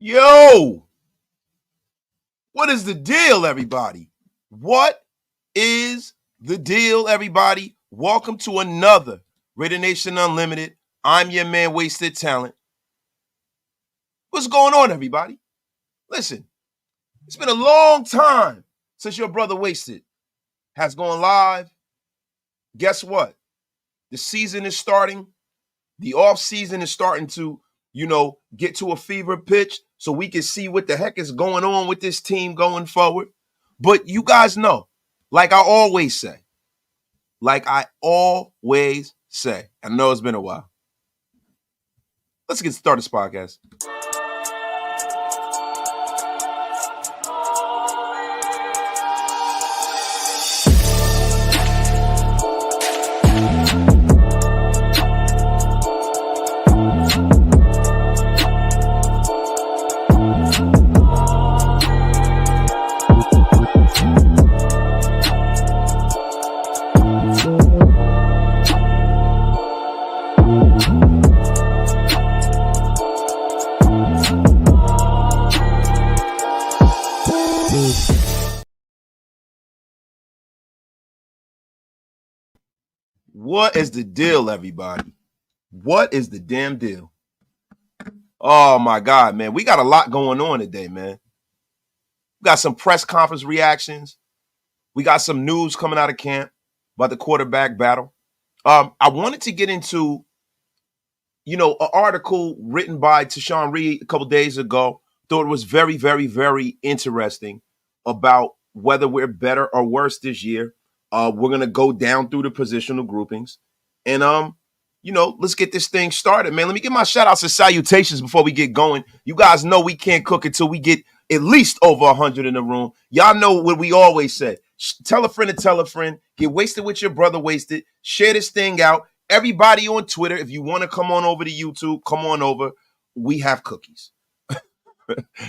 Yo, what is the deal, everybody? What is the deal, everybody? Welcome to another Raider Nation Unlimited. I'm your man, Wasted Talent. What's going on, everybody? Listen, it's been a long time since your brother Wasted has gone live. Guess what? The season is starting. The offseason is starting to, get to a fever pitch so we can see what the heck is going on with this team going forward. But you guys know, like I always say, I know it's been a while. Let's get started this podcast. What is the deal, everybody? What is the damn deal? Oh, my God, man. We got a lot going on today, man. We got some press conference reactions. We got some news coming out of camp about the quarterback battle. I wanted to get into, an article written by Tashawn Reed a couple days ago. Thought it was very, very, very interesting about whether we're better or worse this year. We're going to go down through the positional groupings. And, let's get this thing started, man. Let me give my shout-outs and salutations before we get going. You guys know we can't cook until we get at least over 100 in the room. Y'all know what we always say. Tell a friend to tell a friend. Get wasted with your brother Wasted. Share this thing out. Everybody on Twitter, if you want to come on over to YouTube, come on over. We have cookies.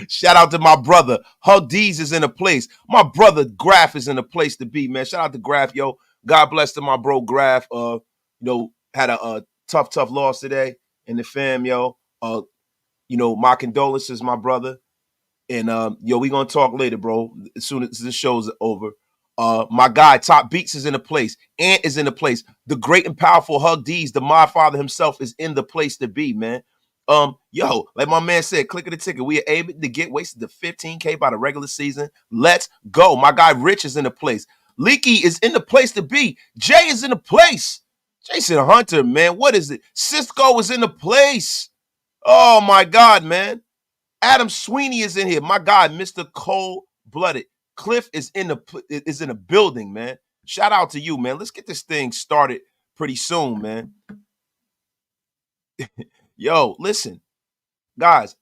Shout out to my brother. Hugdees is in a place. My brother Graf is in a place to be, man. Shout out to Graf, yo. God bless to my bro Graf. Had a tough loss today in the fam, yo. My condolences, my brother. And we gonna talk later, bro. As soon as this show's over. My guy, Top Beats is in a place. Ant is in a place. The great and powerful Hugdees, the mod father himself, is in the place to be, man. Like my man said, click of the ticket. We are able to get wasted to 15K by the regular season. Let's go. My guy Rich is in the place. Leaky is in the place to be. Jay is in the place. Jason Hunter, man. What is it? Cisco is in the place. Oh my God, man. Adam Sweeney is in here. My guy, Mr. Cold Blooded. Cliff is in the building, man. Shout out to you, man. Let's get this thing started pretty soon, man. Yo, listen, guys.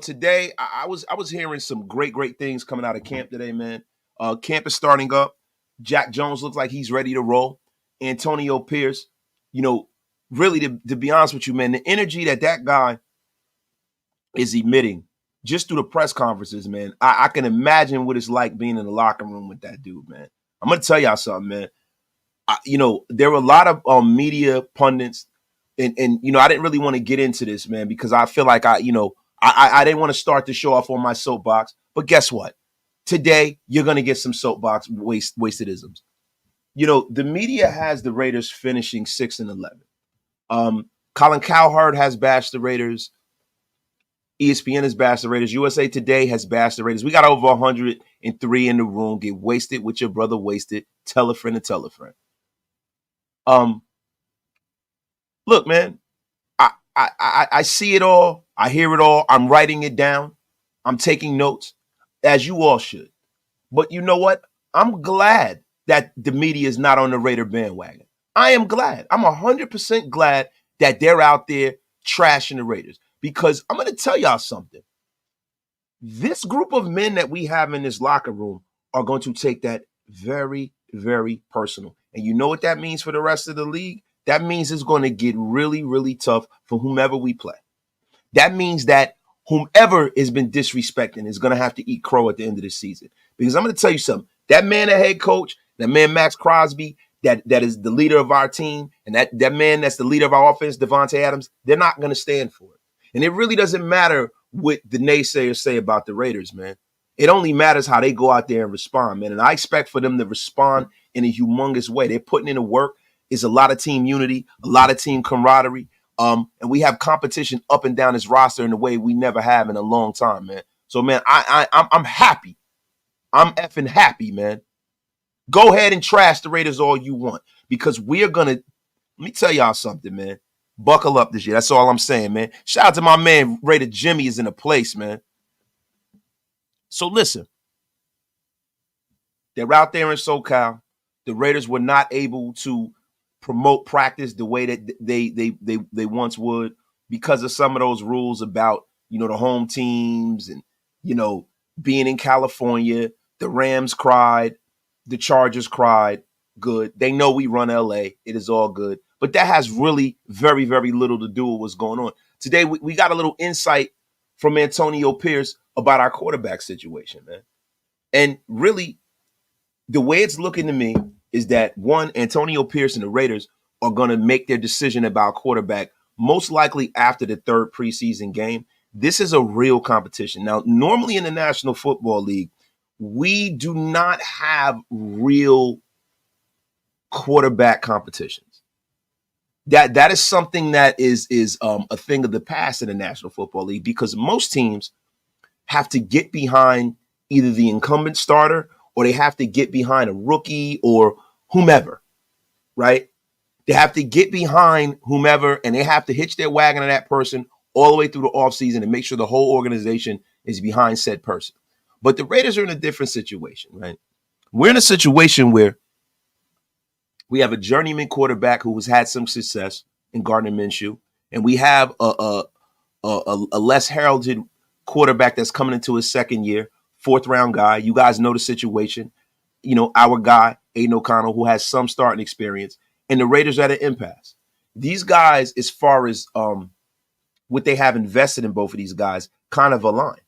Today I was hearing some great things coming out of camp today, man. Camp is starting up. Jack Jones looks like he's ready to roll. Antonio Pierce, really to be honest with you, man, the energy that guy is emitting just through the press conferences, man. I can imagine what it's like being in the locker room with that dude, man. I'm gonna tell y'all something, man. There were a lot of media pundits. And I didn't really want to get into this, man, because I feel like I didn't want to start the show off on my soapbox. But guess what? Today, you're going to get some soapbox wastedisms. The media has the Raiders finishing 6-11. Colin Cowherd has bashed the Raiders. ESPN has bashed the Raiders. USA Today has bashed the Raiders. We got over 103 in the room. Get wasted with your brother Wasted. Tell a friend to tell a friend. Look, man, I see it all. I hear it all. I'm writing it down. I'm taking notes, as you all should. But you know what? I'm glad that the media is not on the Raider bandwagon. I am glad. I'm 100% glad that they're out there trashing the Raiders. Because I'm going to tell y'all something. This group of men that we have in this locker room are going to take that very, very personal. And you know what that means for the rest of the league? That means it's going to get really, really tough for whomever we play. That means that whomever has been disrespecting is going to have to eat crow at the end of the season. Because I'm going to tell you something. That man, the head coach, that man, Max Crosby, that is the leader of our team, and that man that's the leader of our offense, Devontae Adams, they're not going to stand for it. And it really doesn't matter what the naysayers say about the Raiders, man. It only matters how they go out there and respond, man. And I expect for them to respond in a humongous way. They're putting in the work. It's a lot of team unity, a lot of team camaraderie. And we have competition up and down this roster in a way we never have in a long time, man. So, man, I'm happy. I'm effing happy, man. Go ahead and trash the Raiders all you want, because we're going to, let me tell y'all something, man. Buckle up this year. That's all I'm saying, man. Shout out to my man, Raider Jimmy is in the place, man. So listen, they're out there in SoCal. The Raiders were not able to promote practice the way that they once would because of some of those rules about, the home teams and, being in California. The Rams cried. The Chargers cried. Good. They know we run LA. It is all good. But that has really very, very little to do with what's going on. Today, we got a little insight from Antonio Pierce about our quarterback situation, man. And really, the way it's looking to me is that, one, Antonio Pierce and the Raiders are going to make their decision about quarterback most likely after the third preseason game. This is a real competition. Now, normally in the National Football League, we do not have real quarterback competitions. That is something that is a thing of the past in the National Football League, because most teams have to get behind either the incumbent starter or they have to get behind a rookie or whomever, right? They have to get behind whomever, and they have to hitch their wagon to that person all the way through the offseason and make sure the whole organization is behind said person. But the Raiders are in a different situation, right? We're in a situation where we have a journeyman quarterback who has had some success in Gardner Minshew, and we have a less heralded quarterback that's coming into his second year, fourth round guy. You guys know the situation. Our guy, Aidan O'Connell, who has some starting experience, and the Raiders are at an impasse. These guys, as far as what they have invested in both of these guys, kind of align.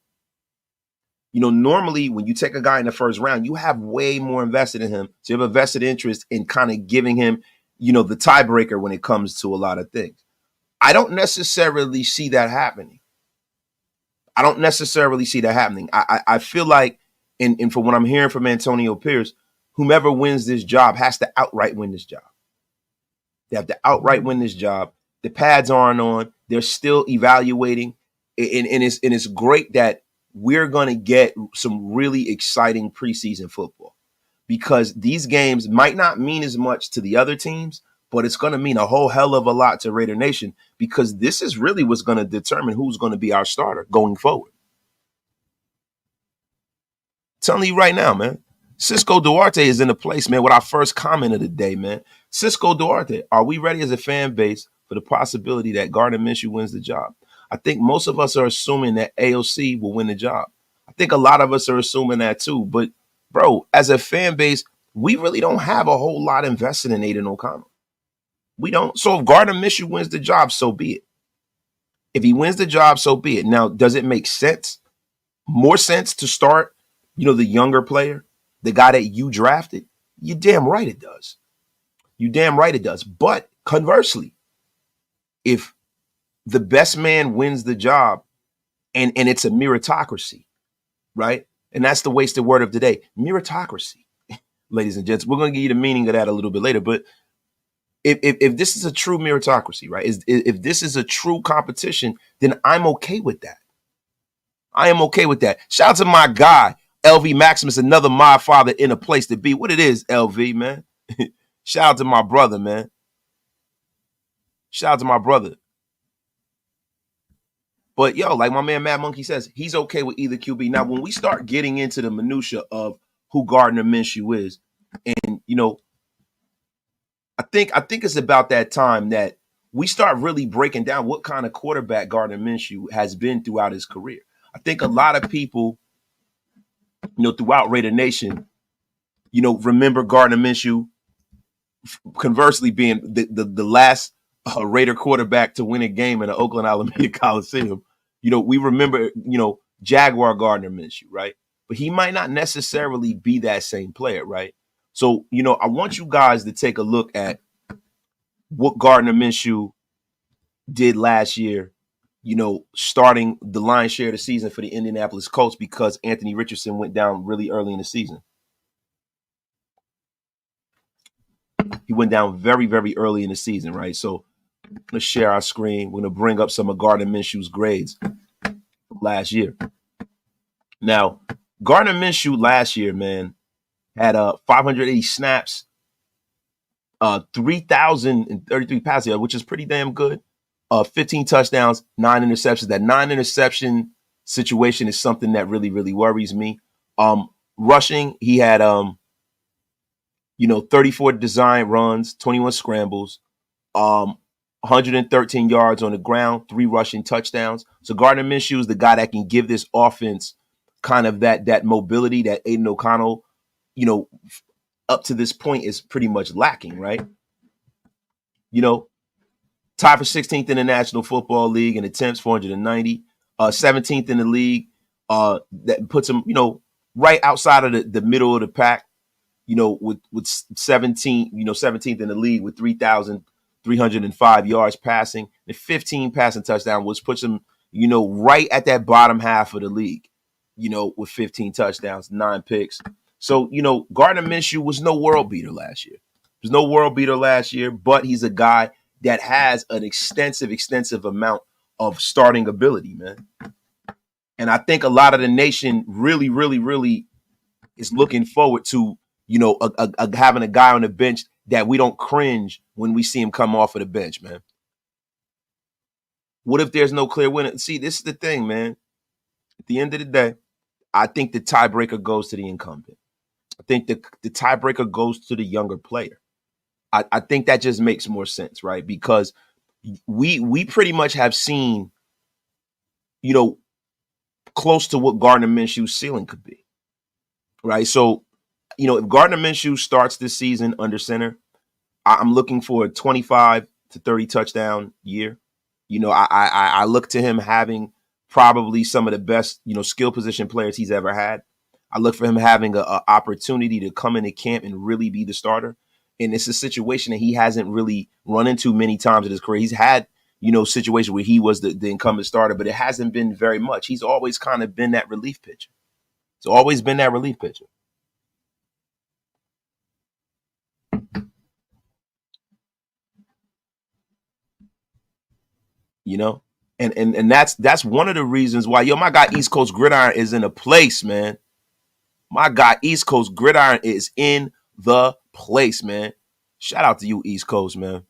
Normally when you take a guy in the first round, you have way more invested in him. So you have a vested interest in kind of giving him, the tiebreaker when it comes to a lot of things. I don't necessarily see that happening. I feel like, and from what I'm hearing from Antonio Pierce, whomever wins this job has to outright win this job. They have to outright win this job. The pads aren't on. They're still evaluating. And it's great that we're going to get some really exciting preseason football, because these games might not mean as much to the other teams, but it's going to mean a whole hell of a lot to Raider Nation, because this is really what's going to determine who's going to be our starter going forward. I'm telling you right now, man, Cisco Duarte is in the place, man, with our first comment of the day, man. Cisco Duarte, are we ready as a fan base for the possibility that Gardner Minshew wins the job? I think most of us are assuming that AOC will win the job. I think a lot of us are assuming that too. But, bro, as a fan base, we really don't have a whole lot invested in Aidan O'Connell. We don't. So if Gardner Minshew wins the job, so be it. If he wins the job, so be it. Now, does it make sense? More sense to start, the younger player, the guy that you drafted? You're damn right it does. But conversely, if the best man wins the job, and it's a meritocracy, right? And that's the wasted word of today, meritocracy, ladies and gents. We're going to give you the meaning of that a little bit later. But if this is a true meritocracy, right? If this is a true competition, then I'm okay with that. Shout out to my guy, LV Maximus, another mod father in a place to be. What it is, LV, man. Shout out to my brother, man. But, like my man Mad Monkey says, he's okay with either QB. Now, when we start getting into the minutia of who Gardner Minshew is, and, I think it's about that time that we start really breaking down what kind of quarterback Gardner Minshew has been throughout his career. I think a lot of people, throughout Raider Nation, remember Gardner Minshew conversely being the last Raider quarterback to win a game in the Oakland Alameda Coliseum. We remember, Jaguar Gardner Minshew, right? But he might not necessarily be that same player, right? So, I want you guys to take a look at what Gardner Minshew did last year starting the lion's share of the season for the Indianapolis Colts because Anthony Richardson went down really early in the season. He went down very, very early in the season, right? So I'm going to share our screen. We're going to bring up some of Gardner Minshew's grades last year. Now, Gardner Minshew last year, man, had 580 snaps, 3,033 passes yards, which is pretty damn good. 15 touchdowns, 9 interceptions. That 9 interception situation is something that really, really worries me. Rushing, he had 34 design runs, 21 scrambles, 113 yards on the ground, 3 rushing touchdowns. So Gardner Minshew is the guy that can give this offense kind of that mobility that Aidan O'Connell, up to this point is pretty much lacking, right? Tied for 16th in the National Football League in attempts, 490, 17th in the league. That puts him, right outside of the middle of the pack, with 17, 17th in the league with 3,305 yards passing and 15 passing touchdowns, which puts him, right at that bottom half of the league, with 15 touchdowns, 9 picks. So, Gardner Minshew was no world beater last year. There's no world beater last year, but he's a guy that has an extensive amount of starting ability, man. And I think a lot of the nation really, really, really is looking forward to, having a guy on the bench that we don't cringe when we see him come off of the bench, man. What if there's no clear winner? See, this is the thing, man. At the end of the day, I think the tiebreaker goes to the incumbent. I think the tiebreaker goes to the younger player. I think that just makes more sense, right? Because we pretty much have seen, close to what Gardner Minshew's ceiling could be, right? So, if Gardner Minshew starts this season under center, I'm looking for a 25 to 30 touchdown year. I look to him having probably some of the best, skill position players he's ever had. I look for him having an opportunity to come into camp and really be the starter. And it's a situation that he hasn't really run into many times in his career. He's had, situations where he was the incumbent starter, but it hasn't been very much. He's always kind of been that relief pitcher. It's always been that relief pitcher. And that's one of the reasons why, my guy East Coast Gridiron is in a place, man. My guy East Coast Gridiron is in the place, man. Shout out to you, East Coast, man.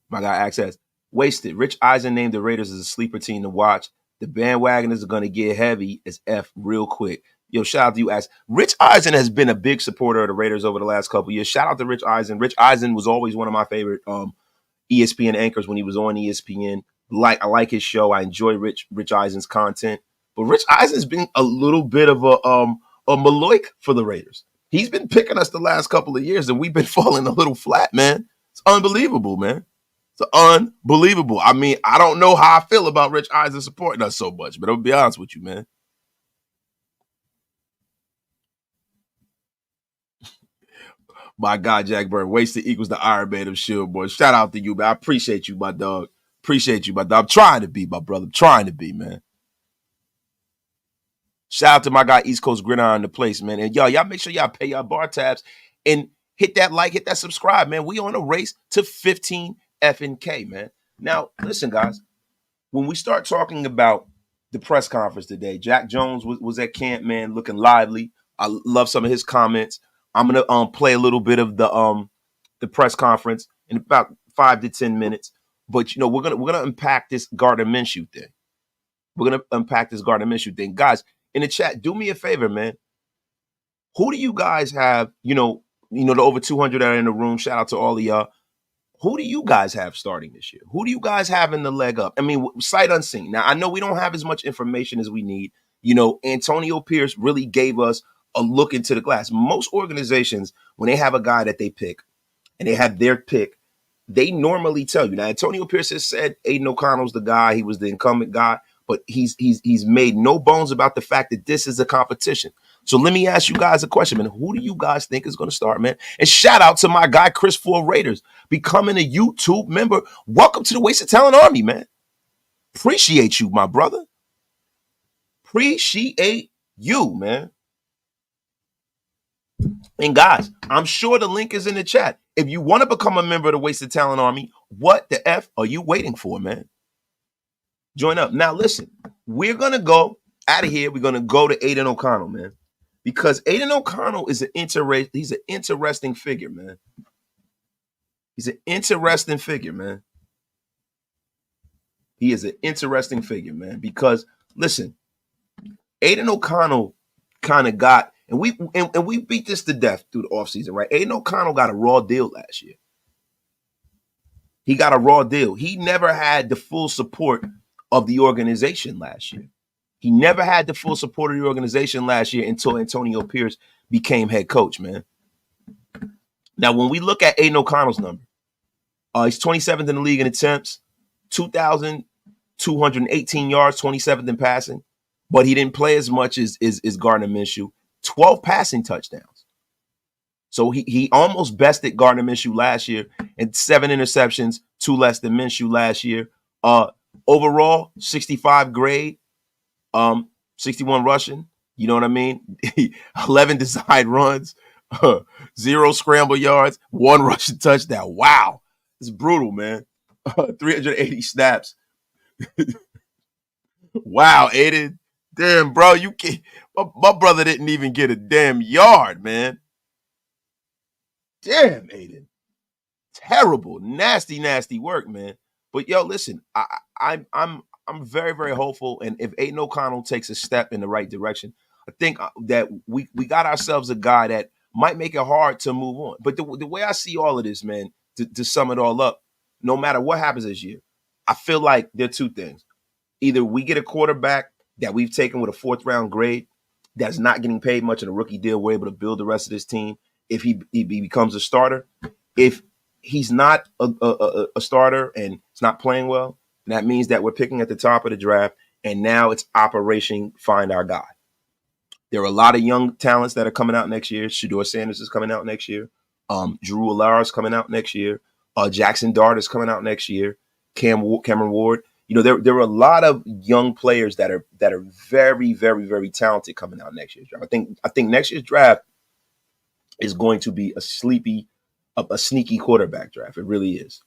My guy Access. Wasted. Rich Eisen named the Raiders as a sleeper team to watch. The bandwagon is going to get heavy as F real quick. Yo, shout out to you, Ax. Rich Eisen has been a big supporter of the Raiders over the last couple of years. Shout out to Rich Eisen. Rich Eisen was always one of my favorite ESPN anchors when he was on ESPN. I like his show. I enjoy Rich Eisen's content. But Rich Eisen's been a little bit of a Maloik for the Raiders. He's been picking us the last couple of years, and we've been falling a little flat, man. It's unbelievable, man. It's unbelievable. I mean, I don't know how I feel about Rich Eisen supporting us so much, but I'll be honest with you, man. My God, Jack Bird, wasted equals the Iron Man of Shield, boy. Shout out to you, man. I appreciate you, my dog. Appreciate you, my dog. I'm trying to be, my brother. I'm trying to be, man. Shout out to my guy East Coast Gridiron in the place, man. And y'all make sure y'all pay y'all bar tabs and hit that like, hit that subscribe, man. We on a race to 15 effing K, man. Now, listen, guys, when we start talking about the press conference today, Jack Jones was at camp, man, looking lively. I love some of his comments. I'm gonna play a little bit of the press conference in about 5 to 10 minutes. But we're gonna unpack this Gardner Minshew thing. We're gonna unpack this Gardner Minshew thing, guys. In the chat, do me a favor, man. Who do you guys have? The over 200 that are in the room. Shout out to all of y'all. Who do you guys have starting this year? Who do you guys have in the leg up? I mean, sight unseen. Now, I know we don't have as much information as we need. Antonio Pierce really gave us a look into the glass. Most organizations, when they have a guy that they pick and they have their pick, they normally tell you. Now, Antonio Pierce has said Aidan O'Connell's the guy. He was the incumbent guy. But he's made no bones about the fact that this is a competition. So let me ask you guys a question, man. Who do you guys think is going to start, man? And shout out to my guy, Chris for Raiders, becoming a YouTube member. Welcome to the Wasted Talent Army, man. Appreciate you, my brother. Appreciate you, man. And guys, I'm sure the link is in the chat. If you want to become a member of the Wasted Talent Army, what the F are you waiting for, man? Join up. Now, listen, we're going to go out of here. We're going to go to Aidan O'Connell, man, because Aidan O'Connell is he's an interesting figure, man. He's an interesting figure, man. He is an interesting figure, man, because, listen, Aidan O'Connell kind of got, and we beat this to death through the offseason, right? Aidan O'Connell got a raw deal last year. He got a raw deal. He never had the full support of the organization last year. He never had the full support of the organization last year until Antonio Pierce became head coach, man. Now, when we look at Aidan O'Connell's number, he's 27th in the league in attempts, 2,218 yards, 27th in passing, but he didn't play as much as Gardner Minshew. 12 passing touchdowns. So he almost bested Gardner Minshew last year, and 7 interceptions, 2 less than Minshew last year. Overall, 65 grade, 61 rushing. You know what I mean? 11 designed runs, 0 scramble yards, 1 rushing touchdown. Wow. It's brutal, man. 380 snaps. Wow, Aidan. Damn, bro, you can't. My brother didn't even get a damn yard, man. Damn, Aidan. Terrible, nasty, nasty work, man. But yo, listen, I'm very, very hopeful. And if Aidan O'Connell takes a step in the right direction, I think that we got ourselves a guy that might make it hard to move on. But the way I see all of this, man, to sum it all up, no matter what happens this year, I feel like there are 2 things. Either we get a quarterback that we've taken with a 4th round grade that's not getting paid much in a rookie deal. We're able to build the rest of this team if he becomes a starter. If he's not a starter and it's not playing well, that means that we're picking at the top of the draft, and now it's Operation Find Our Guy. There are a lot of young talents that are coming out next year. Shedeur Sanders is coming out next year. Drew Allar is coming out next year. Jackson Dart is coming out next year. Cameron Ward. You know, there are a lot of young players that are very, very, very talented coming out next year's draft. I think next year's draft is going to be a sneaky quarterback draft. It really is.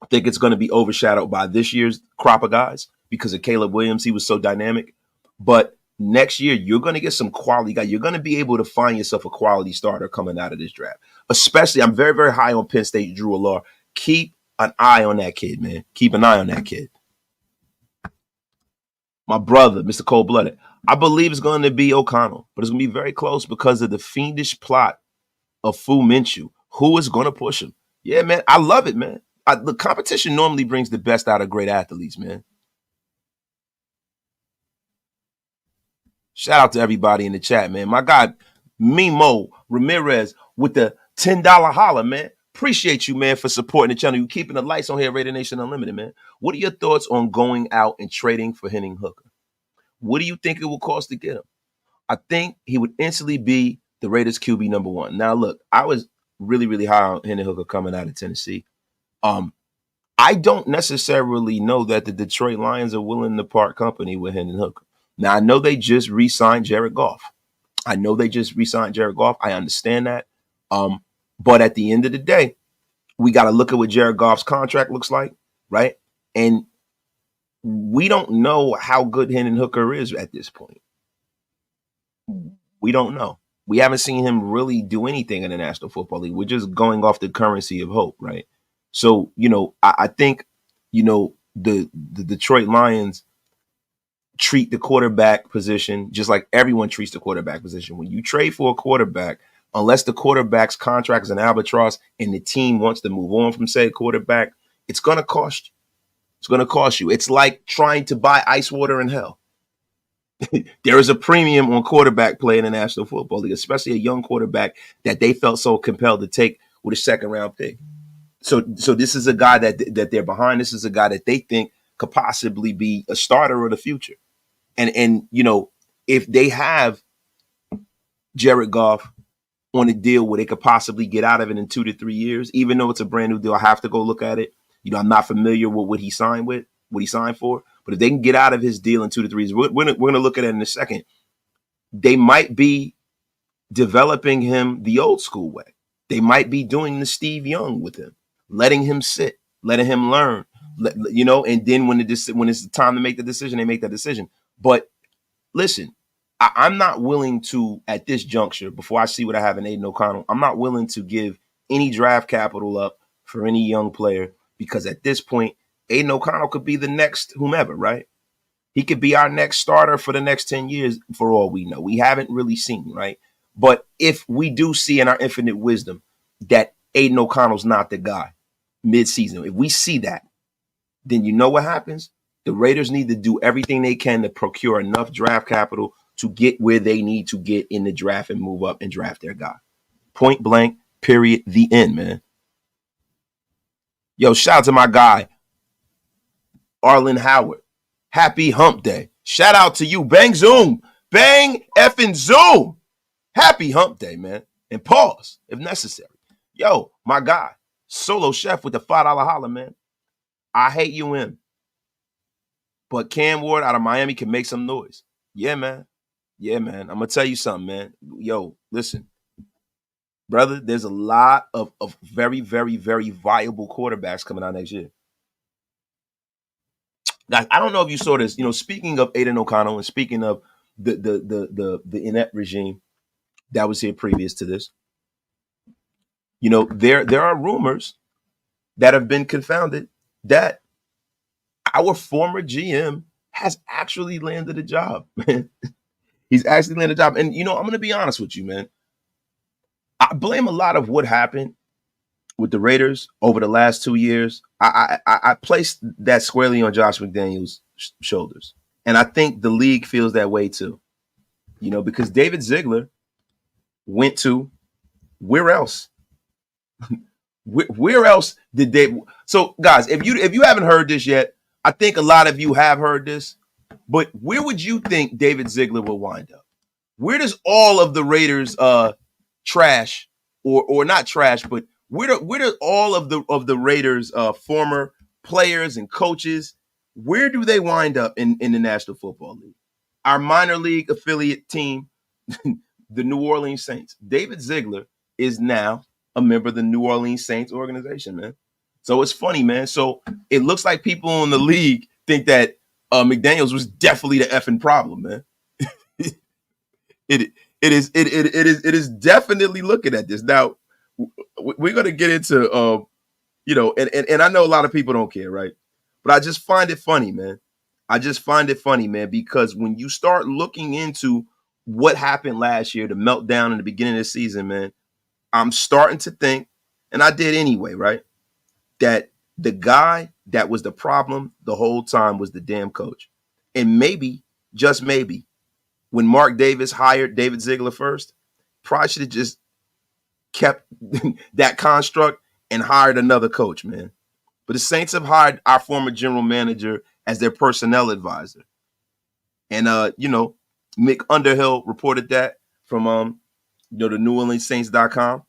I think it's going to be overshadowed by this year's crop of guys because of Caleb Williams. He was so dynamic. But next year, you're going to get some quality guy. You're going to be able to find yourself a quality starter coming out of this draft. Especially, I'm very, very high on Penn State Drew Allar. Keep an eye on that kid, man. Keep an eye on that kid. My brother, Mr. Cold-Blooded. I believe it's going to be O'Connell, but it's going to be very close because of the fiendish plot of Fu Minshew. Who is going to push him? Yeah, man. I love it, man. The competition normally brings the best out of great athletes, man. Shout out to everybody in the chat, man. My guy, Mimo Ramirez with the $10 holler, man. Appreciate you, man, for supporting the channel. You keeping the lights on here, Raider Nation Unlimited, man. What are your thoughts on going out and trading for Hendon Hooker? What do you think it will cost to get him? I think he would instantly be the Raiders QB number 1. Now, look, I was really, really high on Hendon Hooker coming out of Tennessee. I don't necessarily know that the Detroit Lions are willing to part company with Hendon Hooker. Now, I know they just re-signed Jared Goff. I understand that. But at the end of the day, we got to look at what Jared Goff's contract looks like, right? And we don't know how good Hendon Hooker is at this point. We don't know. We haven't seen him really do anything in the National Football League. We're just going off the currency of hope, right? So, you know, I think, you know, the Detroit Lions treat the quarterback position just like everyone treats the quarterback position. When you trade for a quarterback, unless the quarterback's contract is an albatross and the team wants to move on from said quarterback, it's going to cost you. It's going to cost you. It's like trying to buy ice water in hell. There is a premium on quarterback play in the National Football League, especially a young quarterback that they felt so compelled to take with a 2nd round pick. So this is a guy that they're behind. This is a guy that they think could possibly be a starter of the future. And you know, if they have Jared Goff on a deal where they could possibly get out of it in 2 to 3 years, even though it's a brand new deal, I have to go look at it. You know, I'm not familiar with what he signed with, what he signed for. But if they can get out of his deal in 2 to 3 years, we're going to look at it in a second. They might be developing him the old school way. They might be doing the Steve Young with him, letting him sit, letting him learn, and then when it's time to make the decision, they make that decision. But listen, I'm not willing to, at this juncture, before I see what I have in Aidan O'Connell, I'm not willing to give any draft capital up for any young player, because at this point, Aidan O'Connell could be the next whomever, right? He could be our next starter for the next 10 years, for all we know. We haven't really seen, right? But if we do see in our infinite wisdom that Aidan O'Connell's not the guy mid-season, if we see that, then you know what happens? The Raiders need to do everything they can to procure enough draft capital to get where they need to get in the draft and move up and draft their guy. Point blank, period, the end, man. Yo, shout out to my guy, Arlen Howard. Happy hump day. Shout out to you. Bang Zoom. Bang effing Zoom. Happy hump day, man. And pause if necessary. Yo, my guy, Solo Chef with the $5 holler, man. I hate you in. But Cam Ward out of Miami can make some noise. Yeah, man. Yeah, man. I'm going to tell you something, man. Yo, listen. Brother, there's a lot of very, very, very viable quarterbacks coming out next year. Guys, I don't know if you saw this. Speaking of Aidan O'Connell and speaking of the inept regime that was here previous to this, there are rumors that have been confounded that our former GM has actually landed a job, man. He's actually landed a job. And, I'm going to be honest with you, man. I blame a lot of what happened with the Raiders over the last 2 years. I placed that squarely on Josh McDaniels' shoulders. And I think the league feels that way too. Because David Ziegler went to where else? Where else did they? So, guys, if you haven't heard this yet, I think a lot of you have heard this. But where would you think David Ziegler will wind up? Where does all of the Raiders trash or not trash, but where do all of the Raiders former players and coaches, where do they wind up in the National Football League? Our minor league affiliate team, the New Orleans Saints. David Ziegler is now a member of the New Orleans Saints organization, man. So it's funny, man. So it looks like people in the league think that McDaniels was definitely the effing problem, man. It is definitely looking at this. Now, we're going to get into, and I know a lot of people don't care, right? But I just find it funny, man. Because when you start looking into what happened last year, the meltdown in the beginning of the season, man, I'm starting to think, and I did anyway, right, that the guy that was the problem the whole time was the damn coach. And maybe, just maybe, when Mark Davis hired David Ziegler first, probably should have just kept that construct and hired another coach, man. But the Saints have hired our former general manager as their personnel advisor. And, Mick Underhill reported that from, the NewOrleansSaints.com.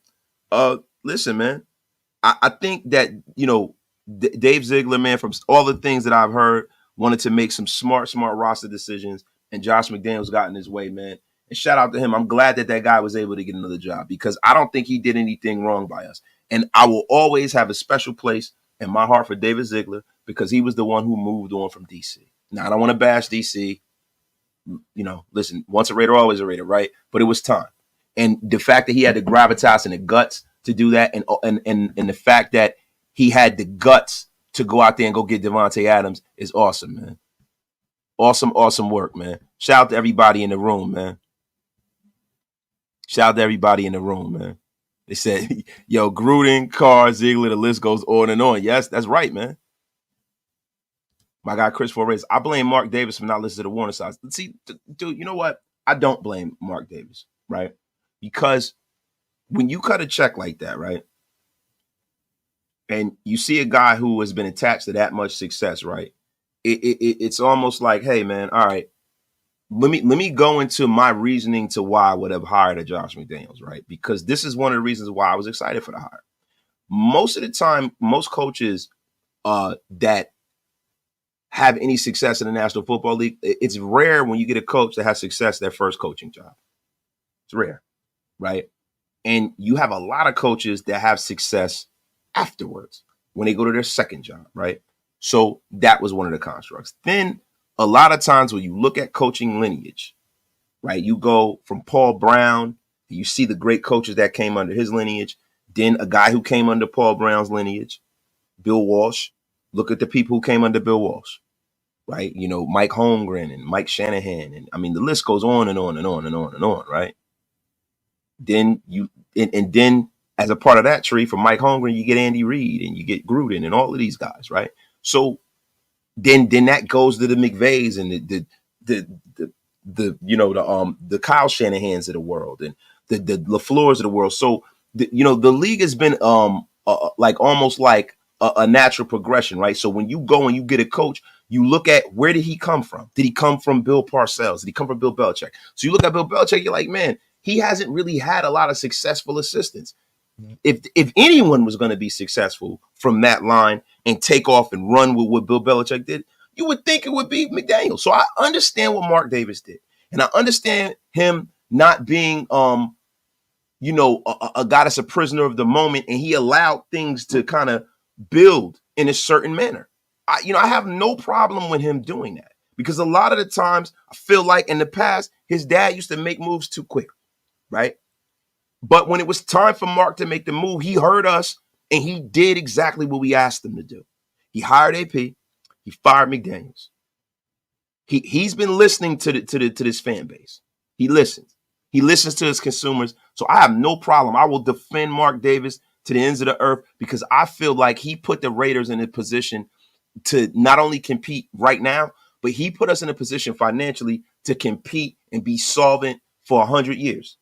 Listen, man, I think that, Dave Ziegler, man, from all the things that I've heard, wanted to make some smart roster decisions, and Josh McDaniels got in his way, man. And shout out to him. I'm glad that guy was able to get another job, because I don't think he did anything wrong by us. And I will always have a special place in my heart for David Ziegler, because he was the one who moved on from DC. Now, I don't want to bash DC. Listen, once a Raider, always a Raider, right? But it was time. And the fact that he had the gravitas and the guts to do that, and the fact that he had the guts to go out there and go get Devontae Adams is awesome, man. Awesome work, man. Shout out to everybody in the room, man. They said, yo, Gruden, Carr, Ziegler, the list goes on and on. Yes, that's right, man. My guy, Chris Flores, I blame Mark Davis for not listening to the warning signs. See, dude, you know what? I don't blame Mark Davis, right? Because when you cut a check like that, right, and you see a guy who has been attached to that much success, right, it's almost like, hey, man, all right, let me go into my reasoning to why I would have hired a Josh McDaniels, right? Because this is one of the reasons why I was excited for the hire. Most of the time, most coaches that have any success in the National Football League. It's rare when you get a coach that has success their first coaching job. It's rare, right? And you have a lot of coaches that have success afterwards when they go to their second job, right? So that was one of the constructs. Then a lot of times when you look at coaching lineage, right, you go from Paul Brown, you see the great coaches that came under his lineage, then a guy who came under Paul Brown's lineage, Bill Walsh. Look at the people who came under Bill Walsh, right? You know, Mike Holmgren and Mike Shanahan. And I mean, the list goes on and on and on and on and on, right? Then and then as a part of that tree, from Mike Holmgren, you get Andy Reid and you get Gruden and all of these guys, right? So then that goes to the McVays and the Kyle Shanahans of the world and the LaFleurs of the world. So the league has been like almost like a natural progression, right? So when you go and you get a coach, you look at where did he come from? Did he come from Bill Parcells? Did he come from Bill Belichick? So you look at Bill Belichick, you're like, man, he hasn't really had a lot of successful assistants. If anyone was going to be successful from that line and take off and run with what Bill Belichick did, you would think it would be McDaniel. So I understand what Mark Davis did. And I understand him not being, a guy that's a prisoner of the moment, and he allowed things to kind of build in a certain manner. I have no problem with him doing that because a lot of the times I feel like in the past, his dad used to make moves too quick, right? But when it was time for Mark to make the move, he heard us and he did exactly what we asked him to do. He hired AP, he fired McDaniels. He's been listening to this fan base. He listens. He listens to his consumers. So I have no problem. I will defend Mark Davis to the ends of the earth because I feel like he put the Raiders in a position to not only compete right now, but he put us in a position financially to compete and be solvent for 100 years.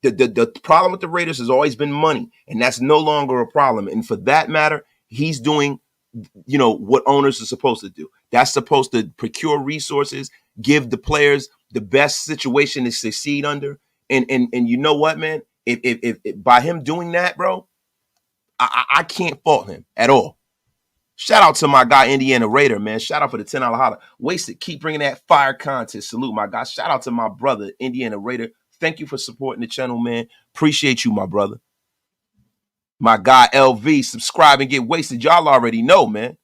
The problem with the Raiders has always been money, and that's no longer a problem. And for that matter, he's doing, what owners are supposed to do. That's supposed to procure resources, give the players the best situation to succeed under. And you know what, man? If by him doing that, bro, I can't fault him at all. Shout out to my guy, Indiana Raider, man. Shout out for the $10 holler. Wasted, keep bringing that fire content. Salute, my guy. Shout out to my brother, Indiana Raider. Thank you for supporting the channel, man. Appreciate you, my brother. My guy, LV, subscribe and get wasted. Y'all already know, man.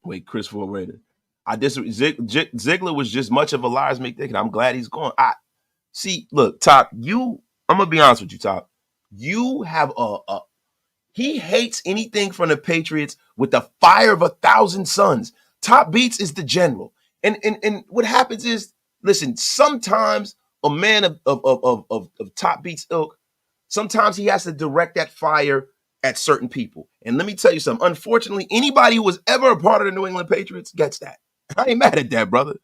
Wait, Chris Ford Raider. Ziegler was just much of a liar's make thinking. I'm glad he's gone. See, look, Top, I'm going to be honest with you, Top. You have he hates anything from the Patriots with the fire of 1,000 suns. Top Beats is the general. And what happens is, listen, sometimes a man of Top Beats ilk, sometimes he has to direct that fire at certain people. And let me tell you something. Unfortunately, anybody who was ever a part of the New England Patriots gets that. I ain't mad at that, brother.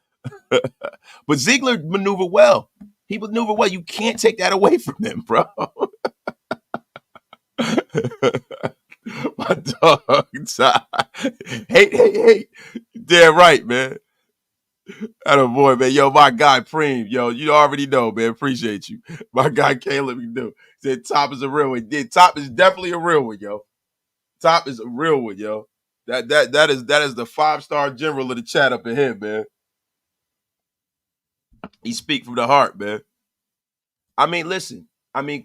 But Ziegler maneuvered well. He maneuvered well. You can't take that away from him, bro. My dog. Hey. Damn right, man. Atta boy, man. Yo, my guy, Preem. Yo, you already know, man. Appreciate you. My guy can't let me do. Said Top is a real one. Yeah, Top is definitely a real one, yo. Top is a real one, yo. That is the 5-star general of the chat up in here, man. He speak from the heart, man. I mean, listen.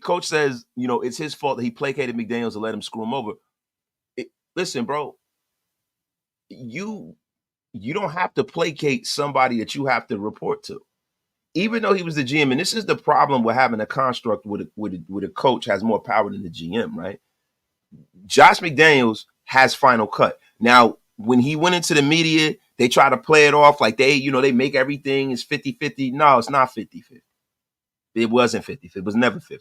Coach says, it's his fault that he placated McDaniels and let him screw him over. Listen, bro. You don't have to placate somebody that you have to report to. Even though he was the GM, and this is the problem with having a construct with a coach has more power than the GM, right? Josh McDaniels has final cut. Now, when he went into the media, they try to play it off like they make everything is 50-50. No, it's not 50-50. It wasn't 50-50. It was never 50-50.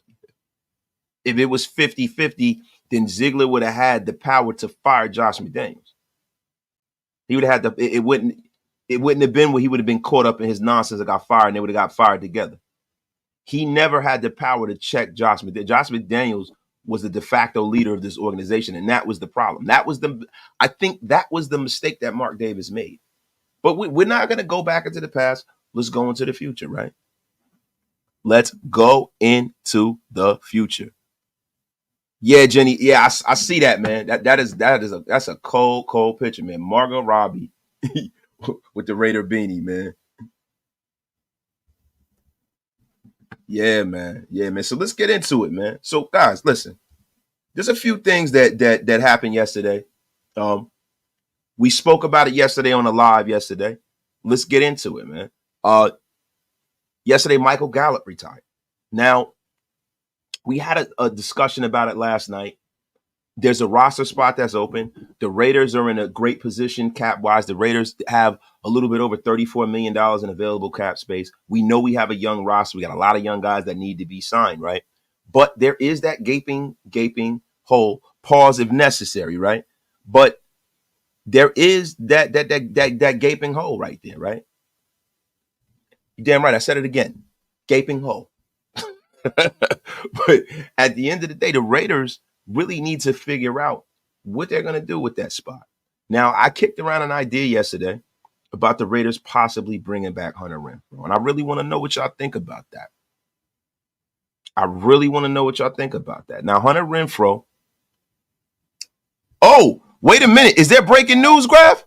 If it was 50-50, then Ziegler would have had the power to fire Josh McDaniels. He would have had it wouldn't have been where he would have been caught up in his nonsense and got fired, and they would have got fired together. He never had the power to check Josh McDaniels. Josh McDaniels was the de facto leader of this organization, and that was the problem. I think that was the mistake that Mark Davis made. But we're not going to go back into the past. Let's go into the future, right? Let's go into the future. Yeah, Jenny. Yeah, I see that, man. That's a cold picture, man. Margot Robbie with the Raider beanie, man. Yeah, man. Yeah, man. So let's get into it, man. So guys, listen. There's a few things that happened yesterday. Um, we spoke about it yesterday on the live yesterday. Let's get into it, man. Yesterday, Michael Gallup retired. Now, we had a discussion about it last night. There's a roster spot that's open. The Raiders are in a great position cap wise. The Raiders have a little bit over $34 million in available cap space. We know we have a young roster. We got a lot of young guys that need to be signed, right? But there is that gaping hole. Pause if necessary, right? But there is that gaping hole right there, right? You're damn right. I said it again. Gaping hole. But at the end of the day, the Raiders really need to figure out what they're going to do with that spot. Now, I kicked around an idea yesterday about the Raiders possibly bringing back Hunter Renfrow, and I really want to know what y'all think about that. I really want to know what y'all think about that. Now, Hunter Renfrow. Oh, wait a minute. Is there breaking news, Graf?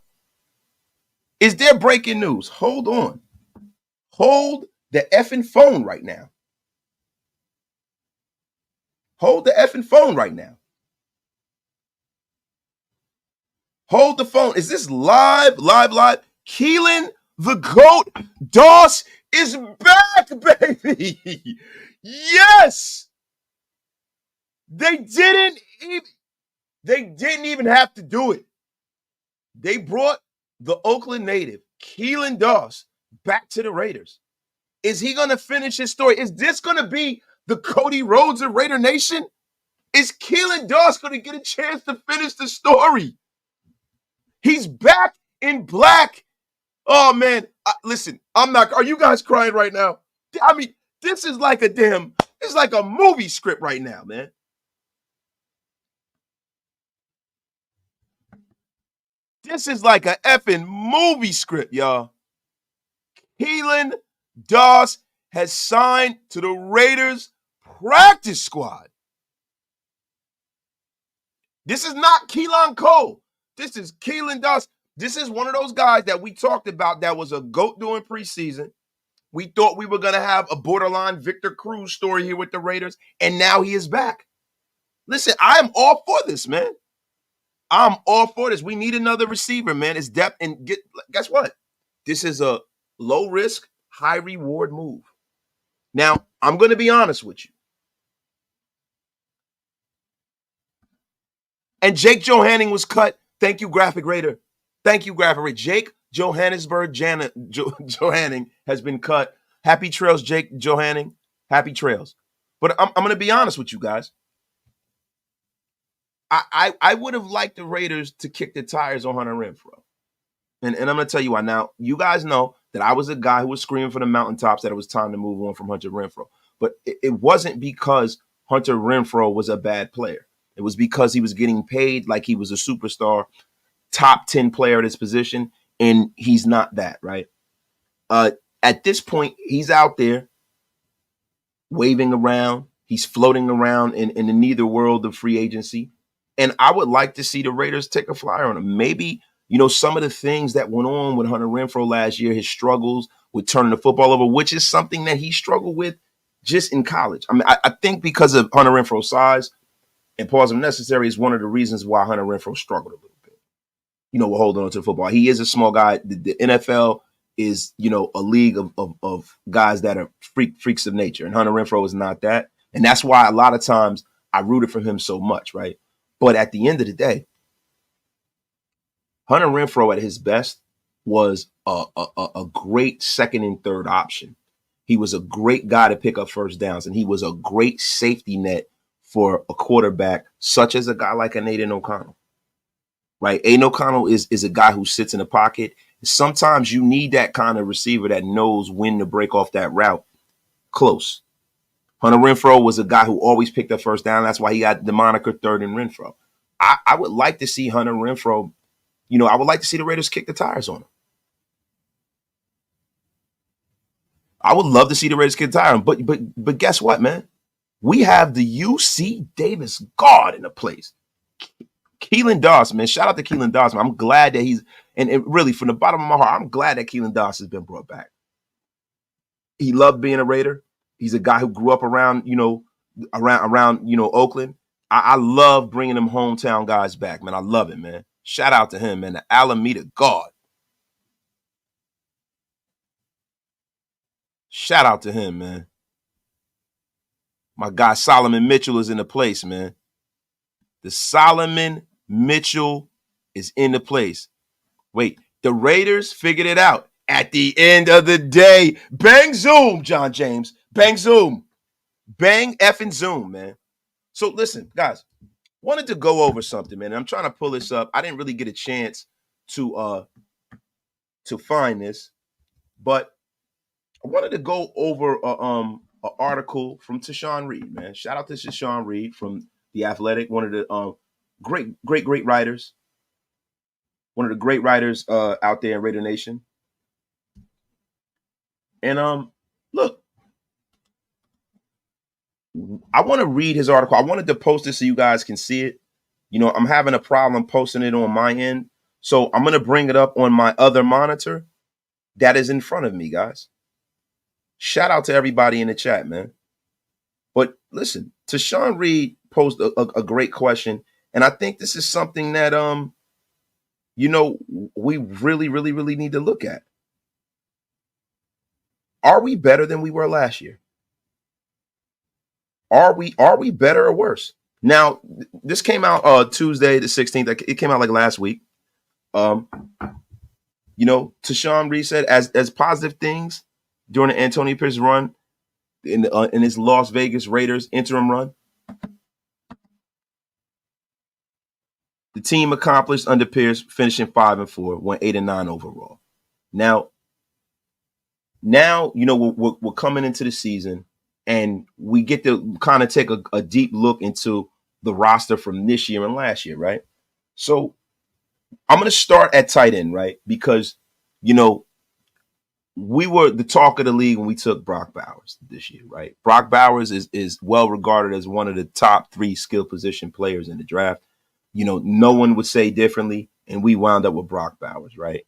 Is there breaking news? Hold on. Hold the effing phone right now. Hold the effing phone right now. Hold the phone. Is this live? Keelan the GOAT Doss is back, baby. Yes. They didn't even have to do it. They brought the Oakland native, Keelan Doss, back to the Raiders. Is he going to finish his story? Is this going to be the Cody Rhodes of Raider Nation? Is Keelan Doss going to get a chance to finish the story? He's back in black. Oh, man. Listen, I'm not. Are you guys crying right now? I mean, this is like it's like a movie script right now, man. This is like a effing movie script, y'all. Keelan Doss has signed to the Raiders practice squad. This is not Keelan Cole. This is Keelan Doss. This is one of those guys that we talked about that was a GOAT during preseason. We thought we were going to have a borderline Victor Cruz story here with the Raiders, and now he is back. Listen, I am all for this, man. I'm all for this. We need another receiver, man. It's depth. And guess what? This is a low risk, high reward move. Now, I'm going to be honest with you. And Jake Johanning was cut. Thank you, Graphic Raider. Thank you, Graphic Raider. Jake Johanning has been cut. Happy trails, Jake Johanning. Happy trails. But I'm going to be honest with you guys. I would have liked the Raiders to kick the tires on Hunter Renfrow. And I'm going to tell you why. Now, you guys know that I was a guy who was screaming from the mountaintops that it was time to move on from Hunter Renfrow. But it wasn't because Hunter Renfrow was a bad player. It was because he was getting paid like he was a superstar, top 10 player at his position, and he's not that, right? At this point, he's out there waving around. He's floating around in the neither world of free agency. And I would like to see the Raiders take a flyer on him. Maybe, some of the things that went on with Hunter Renfrow last year, his struggles with turning the football over, which is something that he struggled with just in college. I mean, I think because of Hunter Renfrow's size, and pause if necessary, is one of the reasons why Hunter Renfrow struggled a little bit. We're holding on to the football. He is a small guy. The NFL is, a league of guys that are freaks of nature. And Hunter Renfrow is not that. And that's why a lot of times I rooted for him so much, right? But at the end of the day, Hunter Renfrow at his best was a great second and third option. He was a great guy to pick up first downs, and he was a great safety net for a quarterback, such as a guy like an Aidan O'Connell, right? Aidan O'Connell is a guy who sits in the pocket. Sometimes you need that kind of receiver that knows when to break off that route close. Hunter Renfrow was a guy who always picked up first down. That's why he got the moniker Third and Renfrow. I would like to see Hunter Renfrow, I would like to see the Raiders kick the tires on him. I would love to see the Raiders kick the tires on him. But guess what, man? We have the UC Davis guard in the place. Keelan Doss, man. Shout out to Keelan Doss, man. I'm glad that and really from the bottom of my heart, I'm glad that Keelan Doss has been brought back. He loved being a Raider. He's a guy who grew up around Oakland. I love bringing them hometown guys back, man. I love it, man. Shout out to him, man. The Alameda guard. Shout out to him, man. My guy Solomon Mitchell is in the place, man. The Solomon Mitchell is in the place. Wait, the Raiders figured it out. At the end of the day, bang zoom, John James. Bang zoom. Bang effing zoom, man. So listen, guys, wanted to go over something, man. I'm trying to pull this up. I didn't really get a chance to find this, but I wanted to go over an article from Tashawn Reed, man. Shout out to Tashawn Reed from The Athletic, one of the great writers. One of the great writers out there in Raider Nation. And look, I want to read his article. I wanted to post it so you guys can see it. You know, I'm having a problem posting it on my end. So I'm going to bring it up on my other monitor that is in front of me, guys. Shout out to everybody in the chat, man. But listen, Tashawn Reed posed a great question. And I think this is something that, we really need to look at. Are we better than we were last year? Are we better or worse? Now, this came out Tuesday the 16th. It came out like last week. Tashawn Reed said as positive things during the Antonio Pierce run in his Las Vegas Raiders interim run, the team accomplished under Pierce, finishing 5-4, went 8-9 overall. Now, we're coming into the season, and we get to kind of take a deep look into the roster from this year and last year, right? So I'm going to start at tight end, right? Because, we were the talk of the league when we took Brock Bowers this year, right? Brock Bowers is well regarded as one of the top 3 skill position players in the draft. No one would say differently, and we wound up with Brock Bowers, right?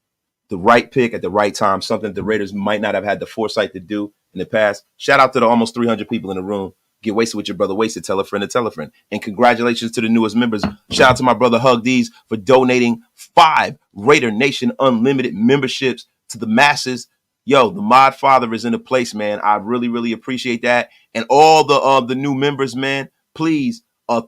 The right pick at the right time, something the Raiders might not have had the foresight to do in the past. Shout out to the almost 300 people in the room. Get wasted with your brother Wasted. Tell a friend to tell a friend. And congratulations to the newest members. Shout out to my brother Hug D's for donating 5 Raider Nation Unlimited memberships to the masses. Yo, the mod father is in the place, man. I really appreciate that. And all the new members, man, please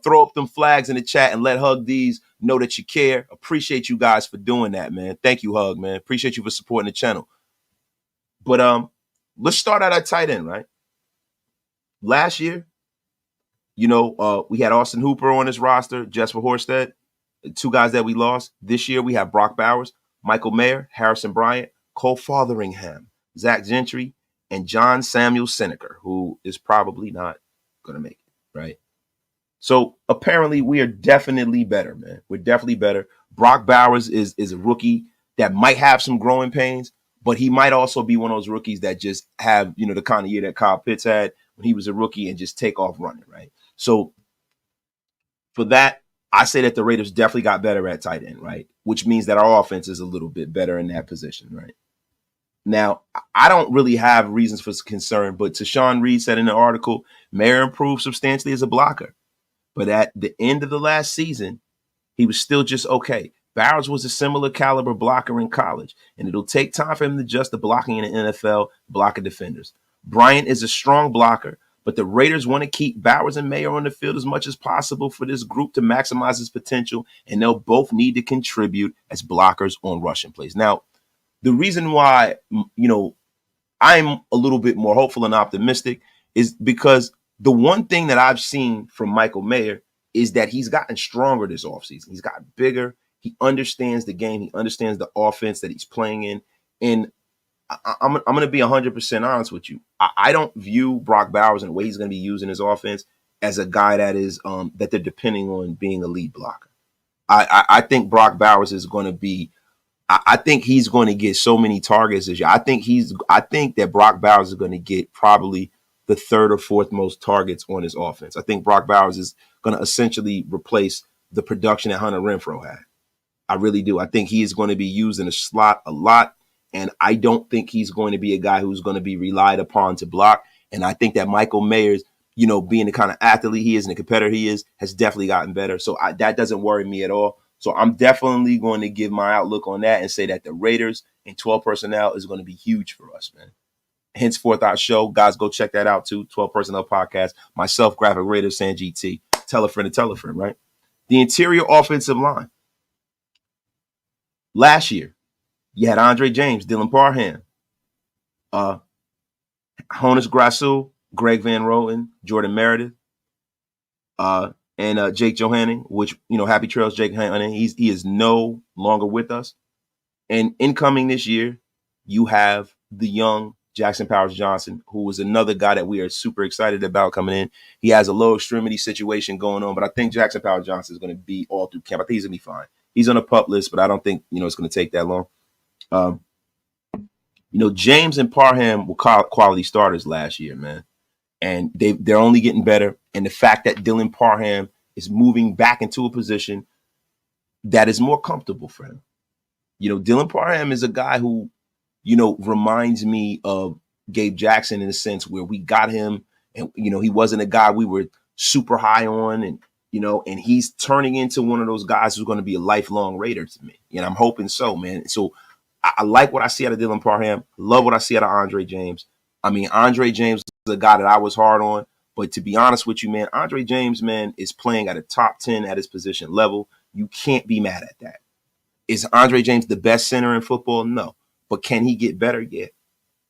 throw up them flags in the chat and let Hug D's know that you care. Appreciate you guys for doing that, man. Thank you, Hug, man. Appreciate you for supporting the channel. But let's start out at tight end, right? Last year, we had Austin Hooper on this roster, Jesper Horsted, 2 guys that we lost. This year we have Brock Bowers, Michael Mayer, Harrison Bryant, Cole Fotheringham, Zach Gentry, and John Samuel Seneca, who is probably not going to make it, right? So apparently we are definitely better, man. We're definitely better. Brock Bowers is a rookie that might have some growing pains, but he might also be one of those rookies that just have, the kind of year that Kyle Pitts had when he was a rookie and just take off running, right? So for that, I say that the Raiders definitely got better at tight end, right? Which means that our offense is a little bit better in that position, right? Now, I don't really have reasons for concern, but Tashawn Reed said in the article, Mayer improved substantially as a blocker. But at the end of the last season, he was still just okay. Bowers was a similar caliber blocker in college, and it'll take time for him to adjust to blocking in the NFL, blocking defenders. Bryant is a strong blocker, but the Raiders want to keep Bowers and Mayer on the field as much as possible for this group to maximize his potential, and they'll both need to contribute as blockers on rushing plays. Now, the reason why, I'm a little bit more hopeful and optimistic is because the one thing that I've seen from Michael Mayer is that he's gotten stronger this offseason. He's gotten bigger. He understands the game. He understands the offense that he's playing in. And I'm going to be 100% honest with you. I don't view Brock Bowers and the way he's going to be using his offense as a guy that is that they're depending on being a lead blocker. I think Brock Bowers is going to be. I think he's going to get so many targets this year. I think that Brock Bowers is going to get probably the third or fourth most targets on his offense. I think Brock Bowers is going to essentially replace the production that Hunter Renfrow had. I really do. I think he is going to be used in a slot a lot, and I don't think he's going to be a guy who's going to be relied upon to block. And I think that Michael Mayers, being the kind of athlete he is and the competitor he is, has definitely gotten better. So that doesn't worry me at all. So I'm definitely going to give my outlook on that and say that the Raiders and 12 personnel is going to be huge for us, man. Henceforth, our show. Guys, go check that out too. 12 Personnel Podcast. Myself, Graphic Raider, Sanjit T. Tell a friend to tell a friend, right? The interior offensive line. Last year, you had Andre James, Dylan Parham, Honus Grasu, Greg Van Roten, Jordan Meredith, and Jake Johanning, which, happy trails, Jake Johanning. He is no longer with us. And incoming this year, you have the young Jackson Powers Johnson, who is another guy that we are super excited about coming in. He has a low extremity situation going on, but I think Jackson Powers Johnson is going to be all through camp. I think he's going to be fine. He's on a pup list, but I don't think, it's going to take that long. James and Parham were quality starters last year, man. And they're only getting better. And the fact that Dylan Parham is moving back into a position that is more comfortable for him. Dylan Parham is a guy who, reminds me of Gabe Jackson in a sense where we got him and, he wasn't a guy we were super high on and, and he's turning into one of those guys who's going to be a lifelong Raider to me. And I'm hoping so, man. So I like what I see out of Dylan Parham. Love what I see out of Andre James. I mean, Andre James is a guy that I was hard on, but to be honest with you, man, Andre James, man, is playing at a top 10 at his position level. You can't be mad at that. Is Andre James the best center in football? No. But can he get better? Yeah.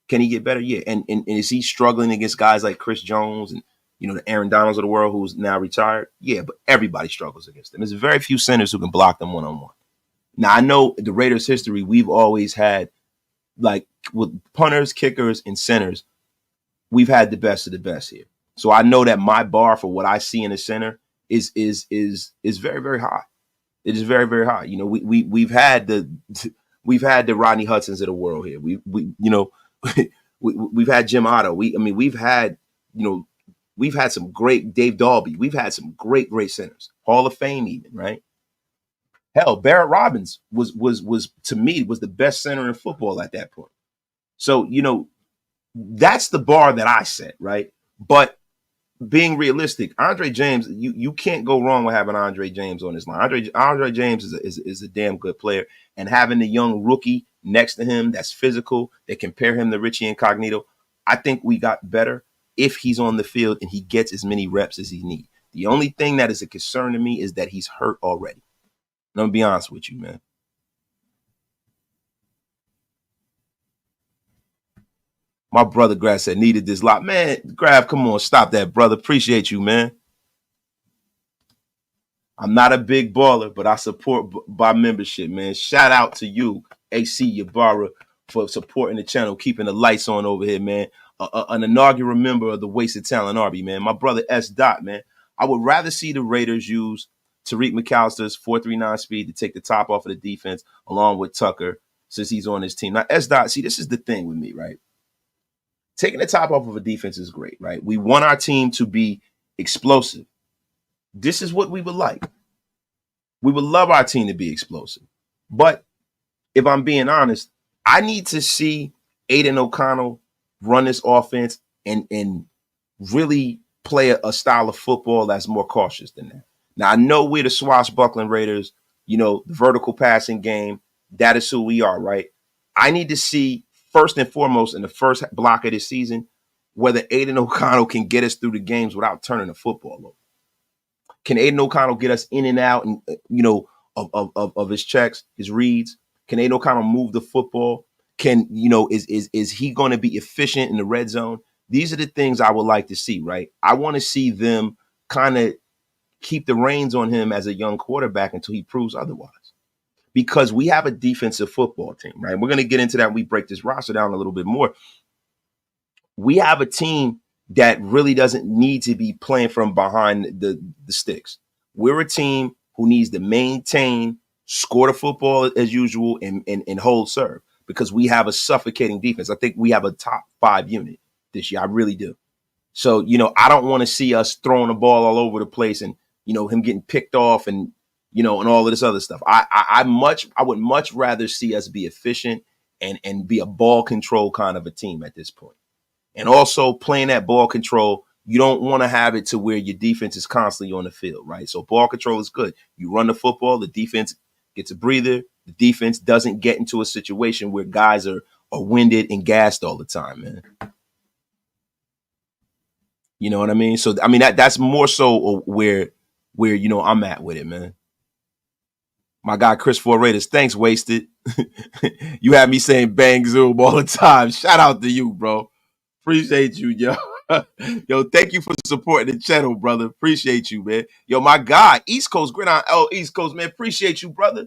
Can he get better? Yeah. And is he struggling against guys like Chris Jones and, the Aaron Donalds of the world who's now retired? Yeah, but everybody struggles against them. There's very few centers who can block them one-on-one. Now, I know the Raiders' history, we've always had, like, with punters, kickers, and centers, we've had the best of the best here. So I know that my bar for what I see in the center is very, very high. It is very, very high. We've had the Rodney Hudsons of the world here. We've had Jim Otto. We've had some great Dave Dalby. We've had some great centers. Hall of Fame even, right? Hell, Barrett Robbins was to me was the best center in football at that point. So, that's the bar that I set, right? But being realistic, Andre James, you can't go wrong with having Andre James on this line. Andre James is a damn good player, and having the young rookie next to him that's physical, that compare him to Richie Incognito, I think we got better if he's on the field and he gets as many reps as he needs. The only thing that is a concern to me is that he's hurt already. I'm gonna be honest with you, man. My brother Grab said needed this lot. Man, Grab, come on, stop that, brother. Appreciate you, man. I'm not a big baller, but I support by membership, man. Shout out to you, AC Yabara, for supporting the channel, keeping the lights on over here, man. An inaugural member of the Wasted Talent Army, man. My brother S. Dot, man. I would rather see the Raiders use Tariq McAllister's 4.39 speed to take the top off of the defense, along with Tucker, since he's on his team. Now, S. Dot, see, this is the thing with me, right? Taking the top off of a defense is great, right? We want our team to be explosive. This is what we would like. We would love our team to be explosive. But if I'm being honest, I need to see Aidan O'Connell run this offense and really play a style of football that's more cautious than that. Now, I know we're the swashbuckling Raiders, the vertical passing game. That is who we are, right? I need to see, first and foremost, in the first block of this season, whether Aidan O'Connell can get us through the games without turning the football over. Can Aidan O'Connell get us in and out and of his checks, his reads? Can Aidan O'Connell move the football? Can is he going to be efficient in the red zone? These are the things I would like to see, right? I want to see them kind of keep the reins on him as a young quarterback until he proves otherwise. Because we have a defensive football team, right? We're going to get into that when we break this roster down a little bit more. We have a team that really doesn't need to be playing from behind the sticks. We're a team who needs to maintain, score the football as usual, and hold serve, because we have a suffocating defense. I think we have a top 5 unit this year. I really do. So, I don't want to see us throwing the ball all over the place and, him getting picked off and, and all of this other stuff. I would much rather see us be efficient and be a ball control kind of a team at this point. And also playing that ball control, you don't want to have it to where your defense is constantly on the field, right? So ball control is good. You run the football, the defense gets a breather. The defense doesn't get into a situation where guys are winded and gassed all the time, man. You know what I mean? So I mean that's more so where I'm at with it, man. My guy Chris for Raiders, thanks, Wasted. You have me saying bang zoom all the time. Shout out to you, bro. Appreciate you, yo. Yo, thank you for supporting the channel, brother. Appreciate you, man. Yo, my guy, East Coast Gridiron. Oh, East Coast, man. Appreciate you, brother.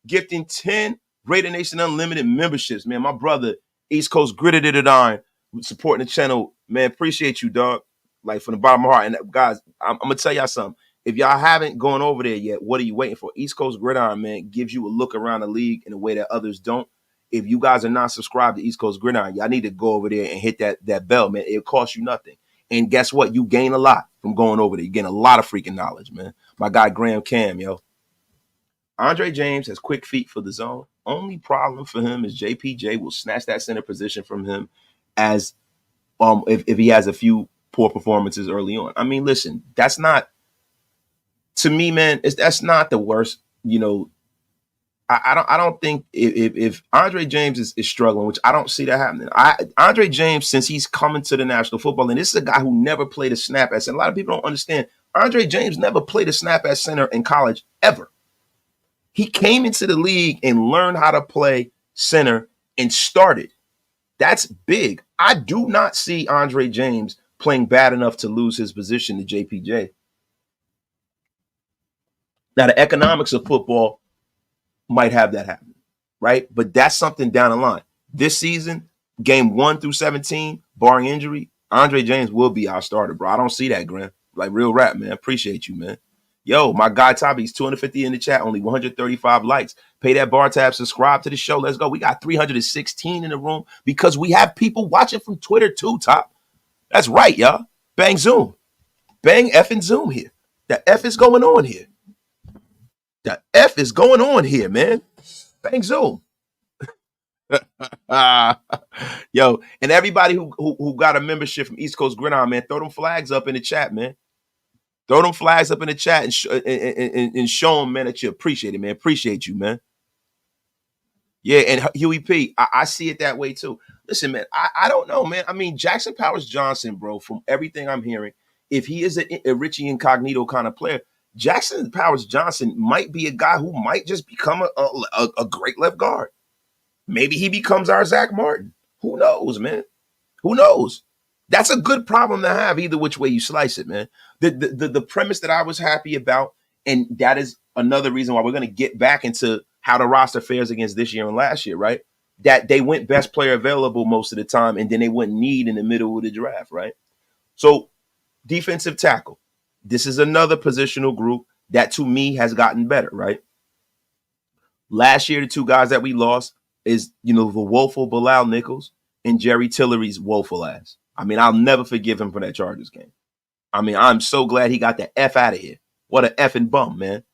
Gifting 10 Raider Nation Unlimited memberships, man. My brother, East Coast Gridiron, supporting the channel, man. Appreciate you, dog. Like from the bottom of my heart. And guys, I'm gonna tell y'all something. If y'all haven't gone over there yet, what are you waiting for? East Coast Gridiron, man, gives you a look around the league in a way that others don't. If you guys are not subscribed to East Coast Gridiron, y'all need to go over there and hit that bell, man. It'll cost you nothing. And guess what? You gain a lot from going over there. You gain a lot of freaking knowledge, man. My guy Graham Cam, yo. Andre James has quick feet for the zone. Only problem for him is JPJ will snatch that center position from him as if he has a few poor performances early on. I mean, listen, that's not, to me, man, that's not the worst, I don't think if Andre James is struggling, which I don't see that happening. Andre James, since he's coming to the National Football League, this is a guy who never played a snap at center. A lot of people don't understand. Andre James never played a snap at center in college ever. He came into the league and learned how to play center and started. That's big. I do not see Andre James playing bad enough to lose his position to JPJ. Now, the economics of football might have that happen, right? But that's something down the line. This season, game 1 through 17, barring injury, Andre James will be our starter, bro. I don't see that, Graham. Like, real rap, man. Appreciate you, man. Yo, my guy Toby's 250 in the chat, only 135 likes. Pay that bar tab, subscribe to the show. Let's go. We got 316 in the room because we have people watching from Twitter too, Top. That's right, y'all. Bang Zoom. Bang effing Zoom here. The F is going on here. The F is going on here, man. Bang Zoom. Yo, and everybody who got a membership from East Coast Gridiron, man, throw them flags up in the chat, man. Throw them flags up in the chat and show them, man, that you appreciate it, man. Appreciate you, man. Yeah, and Huey P, I see it that way too. Listen, man, I don't know, man. I mean, Jackson Powers Johnson, bro, from everything I'm hearing, if he is a Richie Incognito kind of player, Jackson Powers Johnson might be a guy who might just become a great left guard. Maybe he becomes our Zach Martin. Who knows, man? Who knows? That's a good problem to have either which way you slice it, man. The premise that I was happy about, and that is another reason why we're going to get back into how the roster fares against this year and last year, right? That they went best player available most of the time, and then they went need in the middle of the draft, right? So defensive tackle. This is another positional group that to me has gotten better, right? Last year, the two guys that we lost is, the woeful Bilal Nichols and Jerry Tillery's woeful ass. I mean, I'll never forgive him for that Chargers game. I mean, I'm so glad he got the F out of here. What an effing bum, man.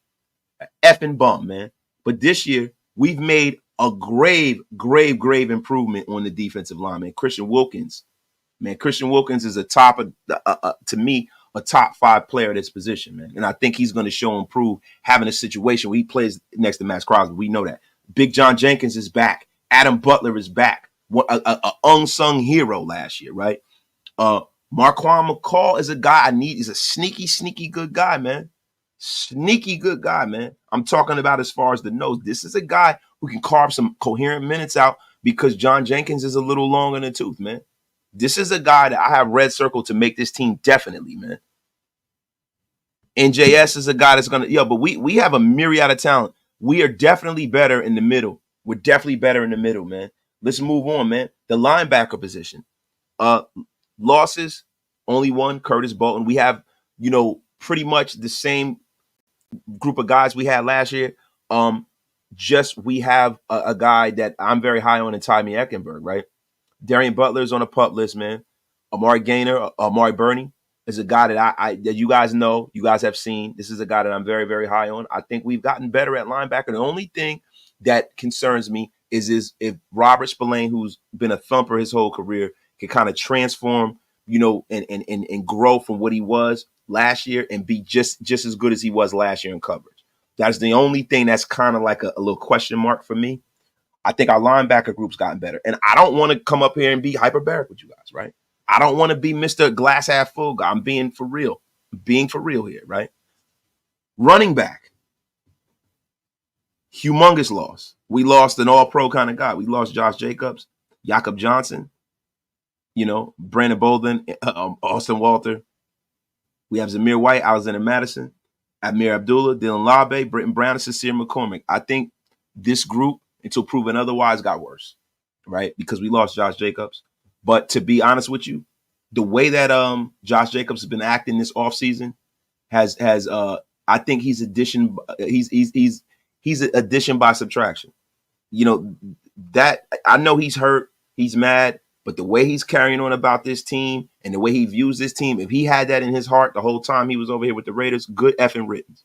An effing bum, man. But this year, we've made a grave improvement on the defensive line, man. Christian Wilkins is a top of, to me, a top 5 player at this position, man. And I think he's going to show and prove having a situation where he plays next to Max Crosby. We know that. Big John Jenkins is back. Adam Butler is back. A unsung hero last year, right? Marquand McCall is a guy I need. He's a sneaky good guy, man. Sneaky good guy, man. I'm talking about as far as the nose. This is a guy who can carve some coherent minutes out because John Jenkins is a little long in the tooth, man. This is a guy that I have red circled to make this team definitely, man. NJS is a guy that's going to, but we have a myriad of talent. We are definitely better in the middle. We're definitely better in the middle, man. Let's move on, man. The linebacker position. Losses, only one, Curtis Bolton. We have, pretty much the same group of guys we had last year. Just we have a guy that I'm very high on in Tommy Eckenberg, right? Darian Butler's on a pup list, man. Amari Gaynor, Amari Burney is a guy that that you guys know, you guys have seen. This is a guy that I'm very, very high on. I think we've gotten better at linebacker. The only thing that concerns me is if Robert Spillane, who's been a thumper his whole career, can kind of transform, and grow from what he was last year and be just as good as he was last year in coverage. That's the only thing that's kind of like a little question mark for me. I think our linebacker group's gotten better. And I don't want to come up here and be hyperbaric with you guys, right? I don't want to be Mr. Glass Half Full guy. I'm being for real. Being for real here, right? Running back. Humongous loss. We lost an all-pro kind of guy. We lost Josh Jacobs, Jakob Johnson, Brandon Bolden, Austin Walter. We have Zamir White, Alexander Madison, Amir Abdullah, Dylan Labe, Britton Brown, and Sincere McCormick. I think this group, until proven otherwise, got worse, right? Because we lost Josh Jacobs. But to be honest with you, the way that Josh Jacobs has been acting this offseason has I think he's addition by subtraction. That I know he's hurt, he's mad, but the way he's carrying on about this team and the way he views this team, if he had that in his heart the whole time he was over here with the Raiders, good effing riddance.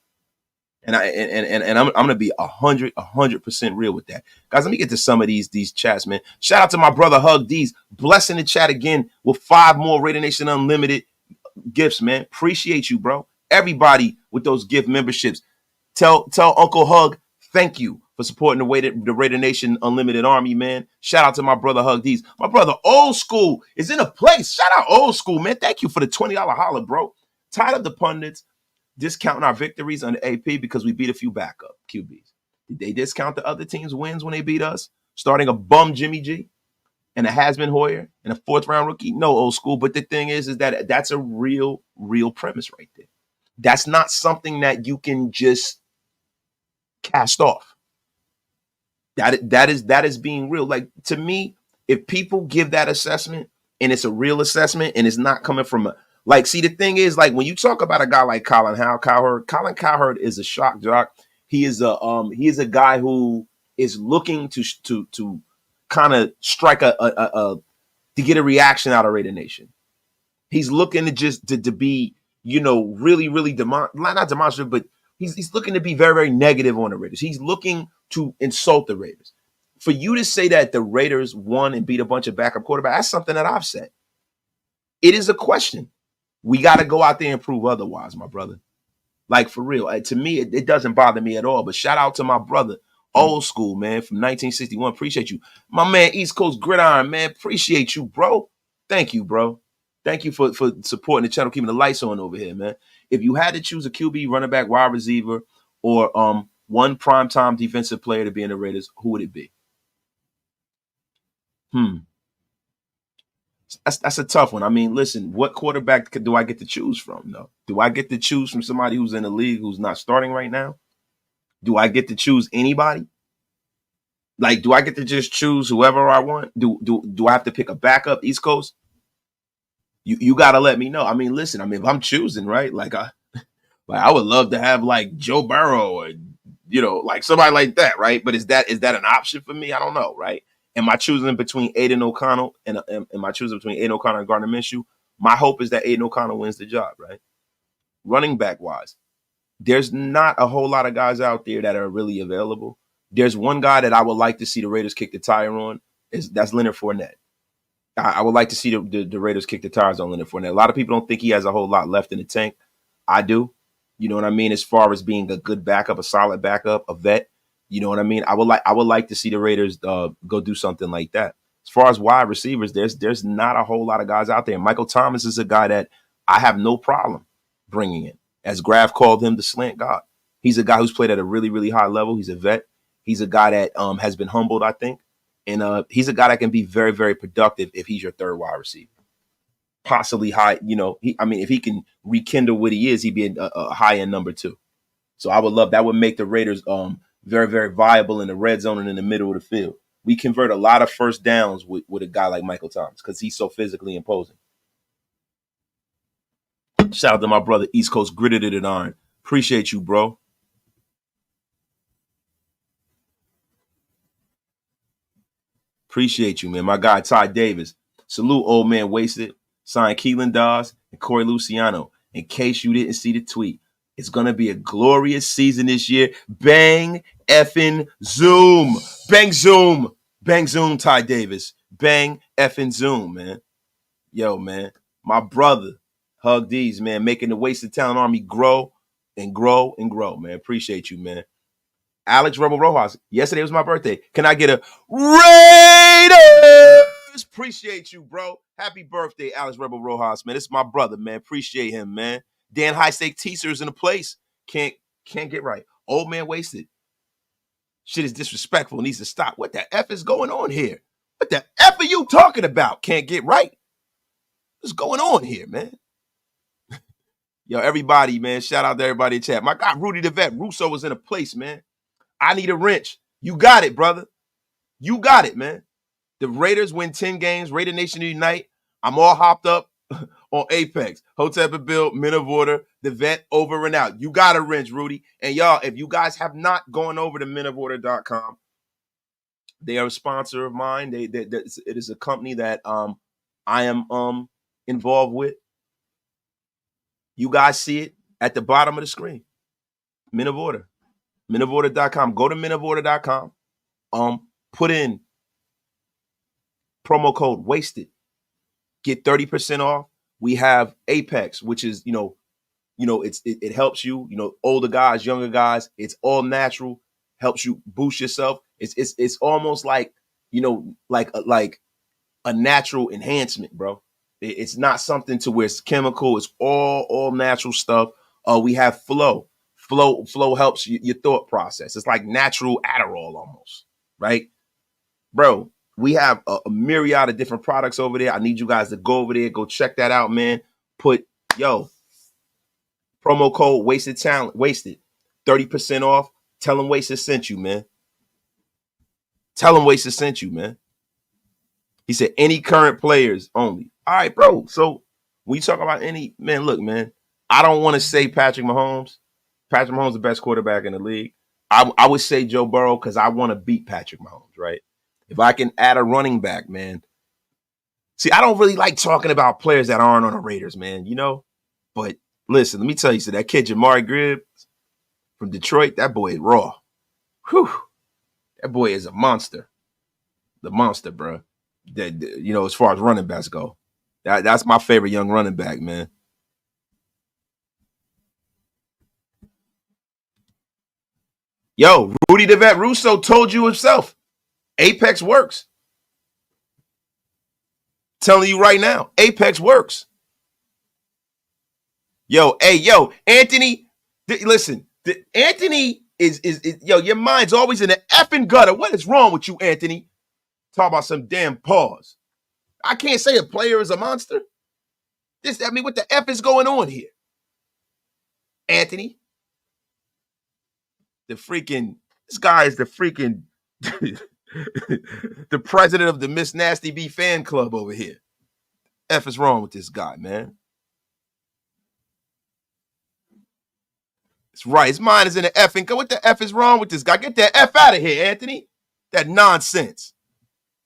And I'm gonna be 100% real with that, guys. Let me get to some of these chats, man. Shout out to my brother Hug D's, blessing the chat again with 5 more Raider Nation Unlimited gifts, man. Appreciate you, bro. Everybody with those gift memberships, tell Uncle Hug thank you for supporting the Raider Nation Unlimited Army, man. Shout out to my brother Hug D's. My brother Old School is in a place. Shout out Old School, man. Thank you for the $20 holler, bro. Tired of the pundits discounting our victories under AP because we beat a few backup QBs. Did they discount the other team's wins when they beat us? Starting a bum Jimmy G and a has-been Hoyer and a 4th-round rookie? No, Old School. But the thing is that that's a real premise right there. That's not something that you can just cast off. That is being real. Like, to me, if people give that assessment and it's a real assessment and it's not coming from see, the thing is, like, when you talk about a guy like Colin Cowherd is a shock jock. He is a guy who is looking to kind of strike to get a reaction out of Raider Nation. He's looking to be, really not demonstrative, but he's looking to be very, very negative on the Raiders. He's looking to insult the Raiders. For you to say that the Raiders won and beat a bunch of backup quarterbacks, that's something that I've said. It is a question. We got to go out there and prove otherwise, my brother. Like, for real. To me, it doesn't bother me at all. But shout out to my brother, Old School, man, from 1961. Appreciate you. My man, East Coast Gridiron, man. Appreciate you, bro. Thank you, bro. Thank you for supporting the channel, keeping the lights on over here, man. If you had to choose a QB, running back, wide receiver, or one primetime defensive player to be in the Raiders, who would it be? That's a tough one. I mean, listen, what quarterback do I get to choose from, though? Do I get to choose from somebody who's in the league who's not starting right now? Do I get to choose anybody? Like, do I get to just choose whoever I want? Do I have to pick a backup East Coast? You got to let me know. I mean, listen, if I'm choosing, right, I would love to have, like, Joe Burrow or, like somebody like that, right? But is that an option for me? I don't know, right? Am I choosing between Aidan O'Connell and Gardner Minshew? My hope is that Aidan O'Connell wins the job, right? Running back wise, there's not a whole lot of guys out there that are really available. There's one guy that I would like to see the Raiders kick the tire on. That's Leonard Fournette. I would like to see the Raiders kick the tires on Leonard Fournette. A lot of people don't think he has a whole lot left in the tank. I do. You know what I mean? As far as being a good backup, a solid backup, a vet. You know what I mean? I would like to see the Raiders go do something like that. As far as wide receivers, there's not a whole lot of guys out there. Michael Thomas is a guy that I have no problem bringing in. As Graf called him, the slant god. He's a guy who's played at a really, really high level. He's a vet. He's a guy that has been humbled, I think. And he's a guy that can be very, very productive if he's your third wide receiver. Possibly high, if he can rekindle what he is, he'd be a high-end number 2. So I would love that. Would make the Raiders very, very viable in the red zone and in the middle of the field. We convert a lot of first downs with a guy like Michael Thomas because he's so physically imposing. Shout out to my brother, East Coast Gritted It Iron. Appreciate you, bro. Appreciate you, man. My guy, Ty Davis. Salute, old man wasted. Signed Keelan Dawes and Corey Luciano. In case you didn't see the tweet, it's going to be a glorious season this year. Bang effing Zoom. Bang Zoom. Bang Zoom, Ty Davis. Bang effing Zoom, man. Yo, man. My brother, Hug D's, man, making the Wasted Talent Army grow and grow and grow, man. Appreciate you, man. Alex Rebel Rojas, yesterday was my birthday. Can I get a Raiders? Appreciate you, bro. Happy birthday, Alex Rebel Rojas, man. This is my brother, man. Appreciate him, man. Dan High Stake Teasers in the place. Can't get right. Old man wasted. Shit is disrespectful. Needs to stop. What the F is going on here? What the F are you talking about? Can't get right. What's going on here, man? Yo, everybody, man. Shout out to everybody in chat. My guy, Rudy the Vet. Russo was in a place, man. I need a wrench. You got it, brother. You got it, man. The Raiders win 10 games. Raider Nation unite. I'm all hopped up on Apex. Hotel Bill, Men of Order, the Vet, over and out. You got a wrench, Rudy. And y'all, if you guys have not gone over to menoforder.com, they are a sponsor of mine. It is a company that I am involved with. You guys see it at the bottom of the screen. Men of Order. menoforder.com. Go to menoforder.com. Put in promo code WASTED. Get 30% off. We have Apex, which is, it helps you, older guys, younger guys. It's all natural. Helps you boost yourself. It's almost like, like a natural enhancement, bro. It's not something to where it's chemical. It's all natural stuff. We have Flow. Flow helps your thought process. It's like natural Adderall almost, right? Bro, we have a myriad of different products over there. I need you guys to go over there. Go check that out, man. Put, promo code Wasted Talent, Wasted. 30% off. Tell them Wasted sent you, man. Tell them Wasted sent you, man. He said, any current players only. All right, bro. So when you talk about any, man, look, man, I don't want to say Patrick Mahomes. Patrick Mahomes is the best quarterback in the league. I would say Joe Burrow because I want to beat Patrick Mahomes, right? If I can add a running back, man. See, I don't really like talking about players that aren't on the Raiders, man, But listen, let me tell you, so that kid Jamari Gibbs from Detroit, that boy is raw. Whew. That boy is a monster. The monster, bro. That, as far as running backs go. That's my favorite young running back, man. Yo, Rudy the Vet Russo told you himself. Apex works. Telling you right now, Apex works. Yo, Anthony, listen, Anthony is your mind's always in the effing gutter. What is wrong with you, Anthony? Talk about some damn pause. I can't say a player is a monster. What the F is going on here? Anthony? This guy is the freaking the president of the Miss Nasty B fan club over here. F is wrong with this guy, man. It's right. His mind is in the effing. What the F is wrong with this guy? Get that F out of here, Anthony. That nonsense.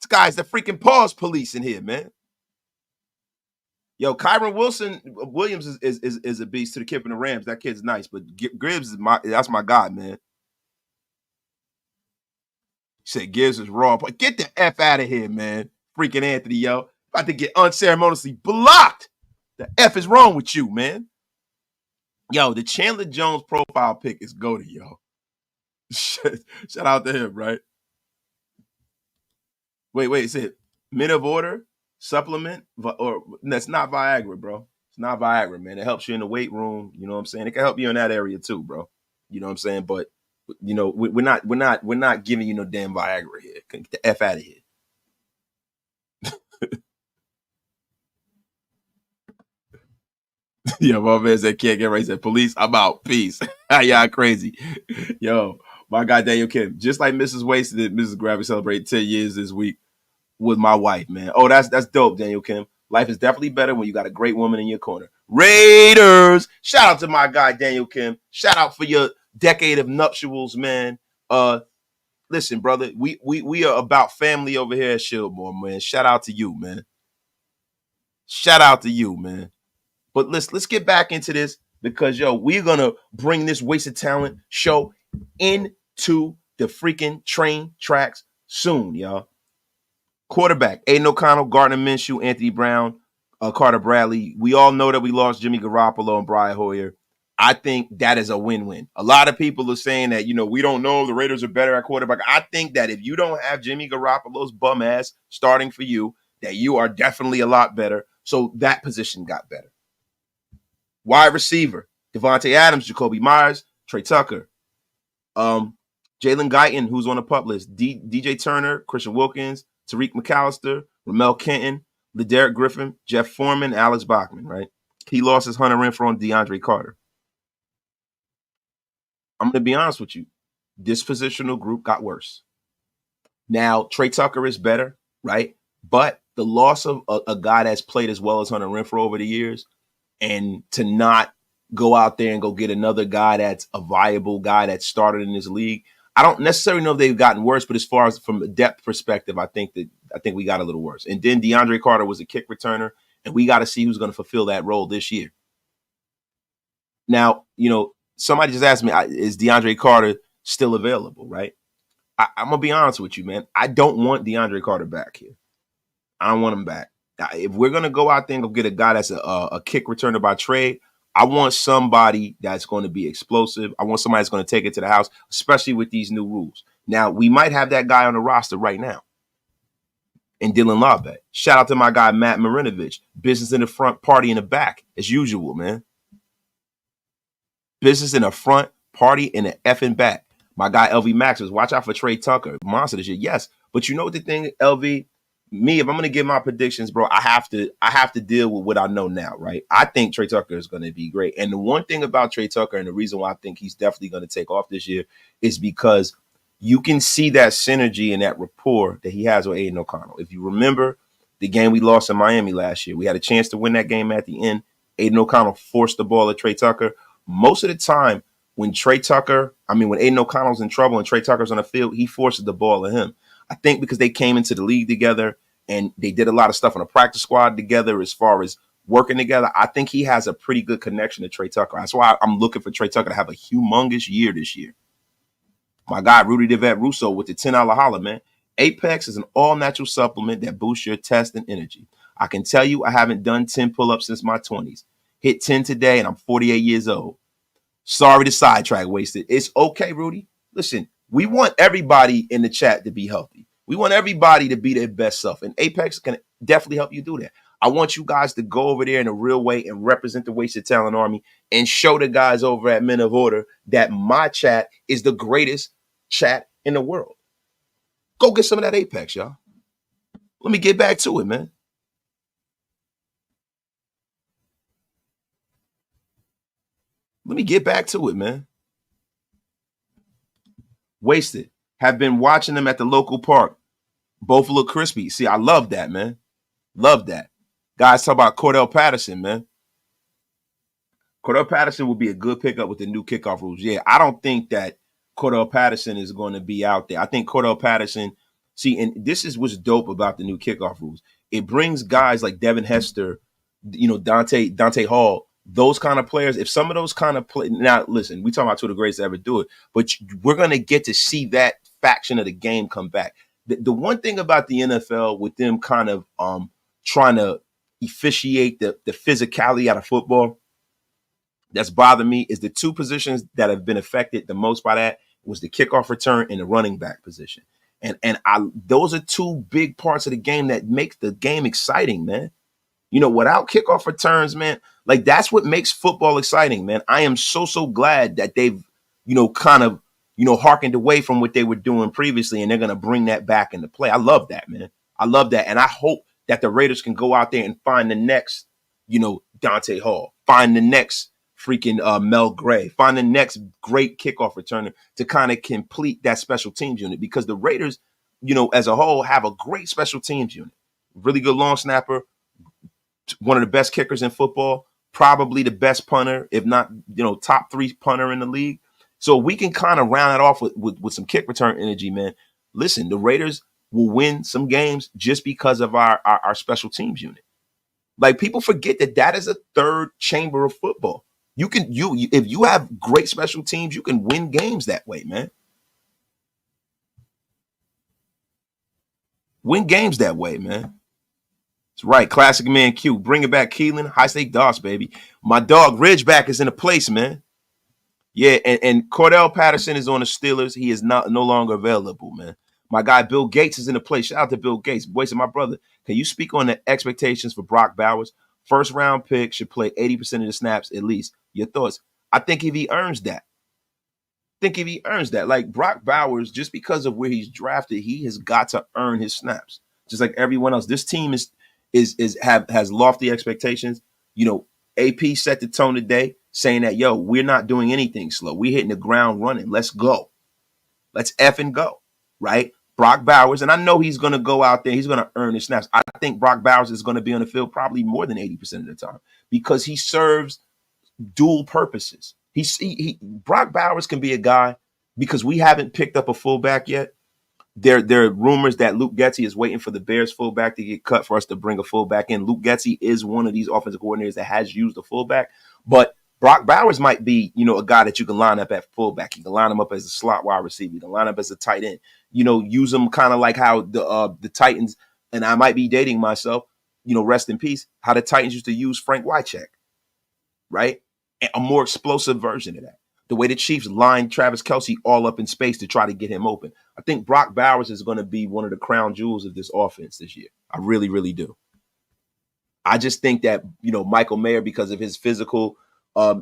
This guy's the freaking pause police in here, man. Yo, Kyron Williams is a beast to the Kip and the Rams. That kid's nice, but Gibbs that's my guy, man. He said Gibbs is raw. Get the F out of here, man. Freaking Anthony, yo. About to get unceremoniously blocked. The F is wrong with you, man. Yo, the Chandler Jones profile pic is goated, yo. Shout out to him, right? Wait, is it Men of Order supplement? Or that's not Viagra, bro. It's not Viagra, man. It helps you in the weight room. You know what I'm saying? It can help you in that area too, bro. You know what I'm saying? But we're not giving you no damn Viagra here. Get the F out of here. Yo, my man said can't get right. He said police, I'm out. Peace. Y'all crazy. Yo, my guy Daniel Kim, just like Mrs. Wasted and Mrs. Gravity celebrated 10 years this week with my wife, man. Oh, that's dope, Daniel Kim. Life is definitely better when you got a great woman in your corner. Raiders. Shout out to my guy Daniel Kim. Shout out for your decade of nuptials, man. Listen, brother, we are about family over here at Shieldmore, man. Shout out to you, man. Shout out to you, man. But let's get back into this because, yo, we're going to bring this Wasted Talent show into the freaking train tracks soon, y'all. Quarterback, Aidan O'Connell, Gardner Minshew, Anthony Brown, Carter Bradley. We all know that we lost Jimmy Garoppolo and Brian Hoyer. I think that is a win-win. A lot of people are saying that, we don't know, the Raiders are better at quarterback. I think that if you don't have Jimmy Garoppolo's bum ass starting for you, that you are definitely a lot better. So that position got better. Wide receiver, Devontae Adams, Jacoby Myers, Trey Tucker. Jalen Guyton, who's on the pup list, DJ Turner, Christian Wilkins, Tariq McAllister, Ramel Kenton, LeDerrick Griffin, Jeff Foreman, Alex Bachman, right? He lost his Hunter Renfrow and DeAndre Carter. I'm going to be honest with you. This positional group got worse. Now, Trey Tucker is better, right? But the loss of a guy that's played as well as Hunter Renfrow over the years, and to not go out there and go get another guy that's a viable guy that started in this league, I don't necessarily know if they've gotten worse, but as far as from a depth perspective, I think we got a little worse. And then DeAndre Carter was a kick returner, and we got to see who's going to fulfill that role this year. Now, somebody just asked me, is DeAndre Carter still available, right? I'm going to be honest with you, man. I don't want DeAndre Carter back here. I don't want him back. Now, if we're going to go out there and go get a guy that's a kick returner by trade, I want somebody that's going to be explosive. I want somebody that's going to take it to the house, especially with these new rules. Now, we might have that guy on the roster right now. And Dylan Lawbeck. Shout out to my guy, Matt Marinovich. Business in the front, party in the back, as usual, man. Business in the front, party in the effing back. My guy, LV Maxers, watch out for Trey Tucker. Monster this year, yes. But you know what the thing, LV? Me, if I'm going to give my predictions, bro, I have to deal with what I know now, right? I think Trey Tucker is going to be great. And the one thing about Trey Tucker, and the reason why I think he's definitely going to take off this year, is because you can see that synergy and that rapport that he has with Aidan O'Connell. If you remember the game we lost in Miami last year, we had a chance to win that game at the end. Aidan O'Connell forced the ball at Trey Tucker. Most of the time, when Aidan O'Connell's in trouble and Trey Tucker's on the field, he forces the ball at him. I think because they came into the league together and they did a lot of stuff on the practice squad together as far as working together, I think he has a pretty good connection to Trey Tucker. That's why I'm looking for Trey Tucker to have a humongous year this year. My guy, Rudy DeVette Russo with the $10 holla, man. Apex is an all-natural supplement that boosts your test and energy. I can tell you I haven't done 10 pull-ups since my 20s. Hit 10 today, and I'm 48 years old. Sorry to sidetrack, Wasted. It's okay, Rudy. Listen, we want everybody in the chat to be healthy. We want everybody to be their best self, and Apex can definitely help you do that. I want you guys to go over there in a real way and represent the Wasted Talent Army and show the guys over at Men of Order that my chat is the greatest chat in the world. Go get some of that Apex, y'all. Let me get back to it, man. Wasted. Have been watching them at the local park. Both look crispy. See, I love that, man. Love that. Guys, talk about Cordell Patterson, man. Cordell Patterson will be a good pickup with the new kickoff rules. Yeah, I don't think that Cordell Patterson is going to be out there. I think Cordell Patterson, and this is what's dope about the new kickoff rules. It brings guys like Devin Hester, Dante Hall, those kind of players. If some of those kind of play, now listen, we talking about two of the greatest to ever do it, but we're going to get to see that faction of the game come back. The one thing about the NFL with them kind of trying to officiate the physicality out of football that's bothered me is the two positions that have been affected the most by that was the kickoff return and the running back position. And those are two big parts of the game that make the game exciting, man. Without kickoff returns, man, like that's what makes football exciting, man. I am so glad that they've, kind of, harkened away from what they were doing previously, and they're going to bring that back into play. I love that, man. I love that. And I hope that the Raiders can go out there and find the next, Dante Hall, find the next freaking Mel Gray, find the next great kickoff returner to kind of complete that special teams unit, because the Raiders, as a whole have a great special teams unit. Really good long snapper, one of the best kickers in football, probably the best punter, if not, top 3 punter in the league. So we can kind of round it off with some kick return energy, man. Listen, the Raiders will win some games just because of our special teams unit. Like, people forget that is a third chamber of football. If you have great special teams, you can win games that way, man. Win games that way, man. That's right. Classic man Q. Bring it back, Keelan. High stake DOS, baby. My dog Ridgeback is in a place, man. Yeah, and Cordell Patterson is on the Steelers. He is no longer available, man. My guy Bill Gates is in the place. Shout out to Bill Gates. Voice of my brother. Can you speak on the expectations for Brock Bowers? First round pick, should play 80% of the snaps at least. Your thoughts? I think if he earns that. Like Brock Bowers, just because of where he's drafted, he has got to earn his snaps, just like everyone else. This team has lofty expectations. You know, AP set the tone today, saying that, yo, we're not doing anything slow. We're hitting the ground running. Let's go. Let's effing go. Right? Brock Bowers, and I know he's going to go out there. He's going to earn his snaps. I think Brock Bowers is going to be on the field probably more than 80% of the time because he serves dual purposes. Brock Bowers can be a guy, because we haven't picked up a fullback yet. There are rumors that Luke Getsy is waiting for the Bears fullback to get cut for us to bring a fullback in. Luke Getsy is one of these offensive coordinators that has used a fullback, but Brock Bowers might be, a guy that you can line up at fullback. You can line him up as a slot wide receiver. You can line up as a tight end. Use him kind of like how the Titans, and I might be dating myself, rest in peace, how the Titans used to use Frank Wycheck, right? A more explosive version of that. The way the Chiefs lined Travis Kelce all up in space to try to get him open. I think Brock Bowers is going to be one of the crown jewels of this offense this year. I really, really do. I just think that, Michael Mayer, because of his physical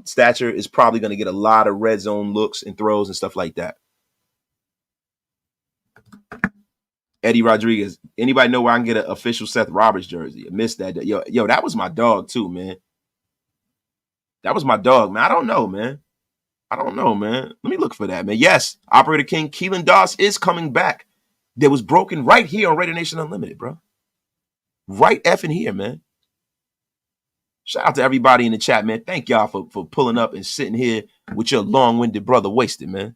stature, is probably going to get a lot of red zone looks and throws and stuff like that. Eddie Rodriguez. Anybody know where I can get an official Seth Roberts jersey? I missed that. Yo, that was my dog too, man. That was my dog, man. I don't know, man. Let me look for that, man. Yes, Operator King, Keelan Doss is coming back. That was broken right here on Raider Nation Unlimited, bro. Right effing here, man. Shout out to everybody in the chat, man. Thank y'all for pulling up and sitting here with your long-winded brother Wasted, man.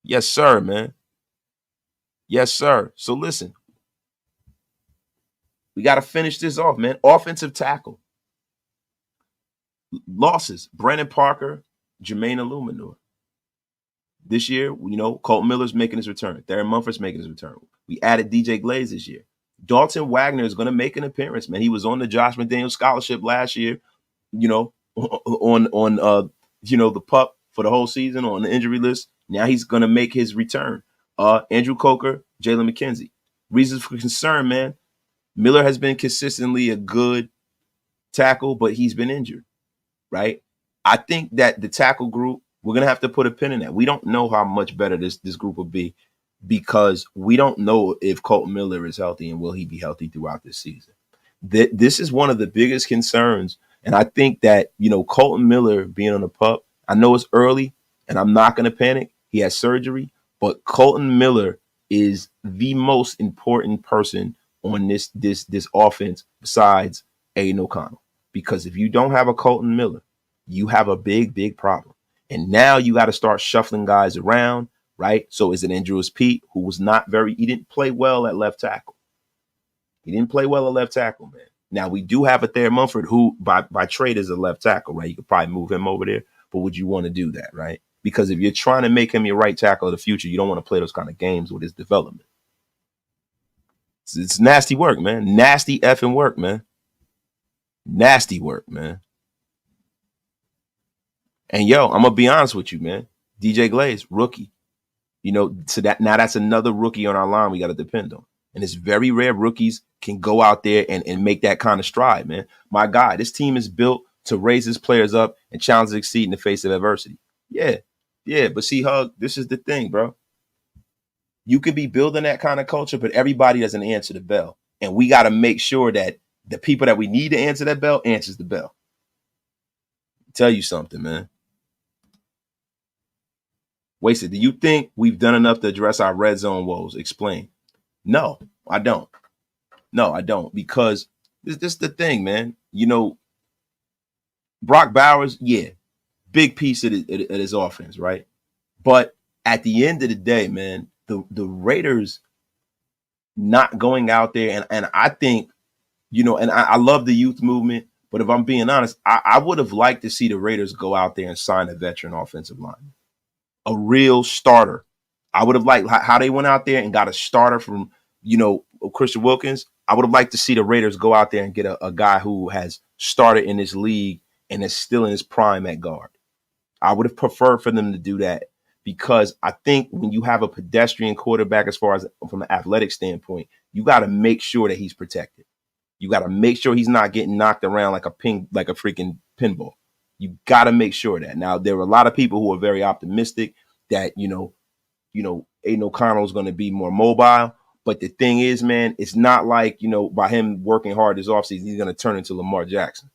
Yes, sir, man. Yes, sir. So listen, we got to finish this off, man. Offensive tackle. Losses: Brandon Parker, Jermaine Illuminor. This year, Colton Miller's making his return. Theron Mumford's making his return. We added DJ Glaze this year. Dalton Wagner is going to make an appearance, man. He was on the Josh McDaniels scholarship last year, on the PUP for the whole season on the injury list. Now he's going to make his return. Andrew Coker, Jalen McKenzie. Reasons for concern, man. Miller has been consistently a good tackle, but he's been injured. Right? I think that the tackle group, we're going to have to put a pin in that. We don't know how much better this group will be, because we don't know if Colton Miller is healthy and will he be healthy throughout this season. This is one of the biggest concerns. And I think that, Colton Miller being on the PUP, I know it's early and I'm not going to panic. He has surgery, but Colton Miller is the most important person on this offense besides Aidan O'Connell. Because if you don't have a Colton Miller, you have a big, big problem. And now you got to start shuffling guys around, right? So is it Andrews Pete, who was he didn't play well at left tackle. Man. Now we do have a Theron Mumford, who by trade is a left tackle, right? You could probably move him over there, but would you want to do that, right? Because if you're trying to make him your right tackle of the future, you don't want to play those kind of games with his development. It's nasty work, man. Nasty effing work, man. Nasty work, man. And yo, I'm gonna be honest with you, man. DJ Glaze, rookie. So that's another rookie on our line we got to depend on. And it's very rare rookies can go out there and make that kind of stride, man. My God, this team is built to raise his players up and challenge to succeed in the face of adversity. Yeah. But see, Hug, this is the thing, bro. You could be building that kind of culture, but everybody doesn't answer the bell. And we got to make sure that the people that we need to answer that bell answers the bell. Tell you something, man. Wasted. Do you think we've done enough to address our red zone woes? Explain. No, I don't. Because this is the thing, man. Brock Bowers, yeah, big piece of his offense, right? But at the end of the day, man, the Raiders not going out there. And I think, and I love the youth movement, but if I'm being honest, I would have liked to see the Raiders go out there and sign a veteran offensive lineman, a real starter. I would have liked how they went out there and got a starter from, Christian Wilkins. I would have liked to see the Raiders go out there and get a guy who has started in this league and is still in his prime at guard. I would have preferred for them to do that, because I think when you have a pedestrian quarterback, as far as from an athletic standpoint, you got to make sure that he's protected. You got to make sure he's not getting knocked around like a freaking pinball. You got to make sure that. Now, there are a lot of people who are very optimistic that, Aidan O'Connell is going to be more mobile. But the thing is, man, it's not like, by him working hard this offseason, he's going to turn into Lamar Jackson.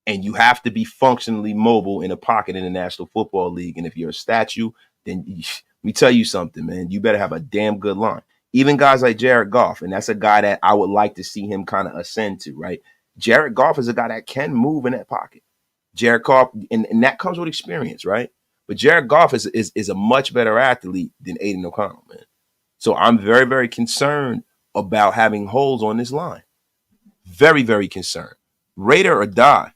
And you have to be functionally mobile in a pocket in the National Football League. And if you're a statue, then let me tell you something, man. You better have a damn good line. Even guys like Jared Goff, and that's a guy that I would like to see him kind of ascend to, right? Jared Goff is a guy that can move in that pocket. Jared Goff, and that comes with experience, right? But Jared Goff is a much better athlete than Aidan O'Connell, man. So I'm very, very concerned about having holes on this line. Very, very concerned. Raider or die.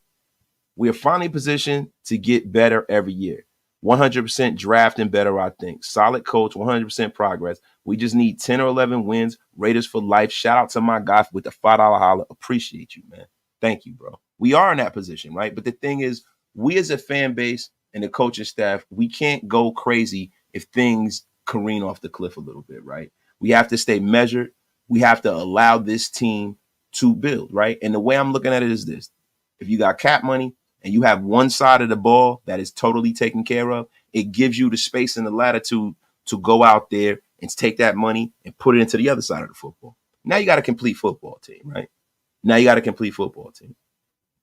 We are finally positioned to get better every year. 100% drafting better, I think. Solid coach, 100% progress. We just need 10 or 11 wins. Raiders for life. Shout out to my guy with the $5 holler. Appreciate you, man. Thank you, bro. We are in that position, right? But the thing is, we as a fan base and the coaching staff, we can't go crazy if things careen off the cliff a little bit, right? We have to stay measured. We have to allow this team to build, right? And the way I'm looking at it is this. If you got cap money, and you have one side of the ball that is totally taken care of, it gives you the space and the latitude to go out there and take that money and put it into the other side of the football. Now you got a complete football team, right? Now you got a complete football team.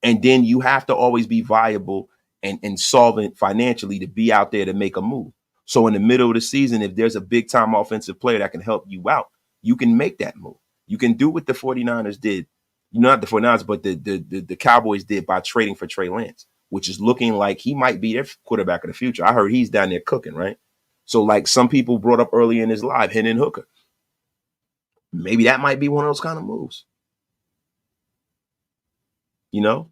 And then you have to always be viable and solvent financially to be out there to make a move. So in the middle of the season, if there's a big time offensive player that can help you out, you can make that move. You can do what the 49ers did. Not the 49ers, but the Cowboys did by trading for Trey Lance, which is looking like he might be their quarterback of the future. I heard he's down there cooking, right? So like some people brought up early in his live, Hendon Hooker. Maybe that might be one of those kind of moves.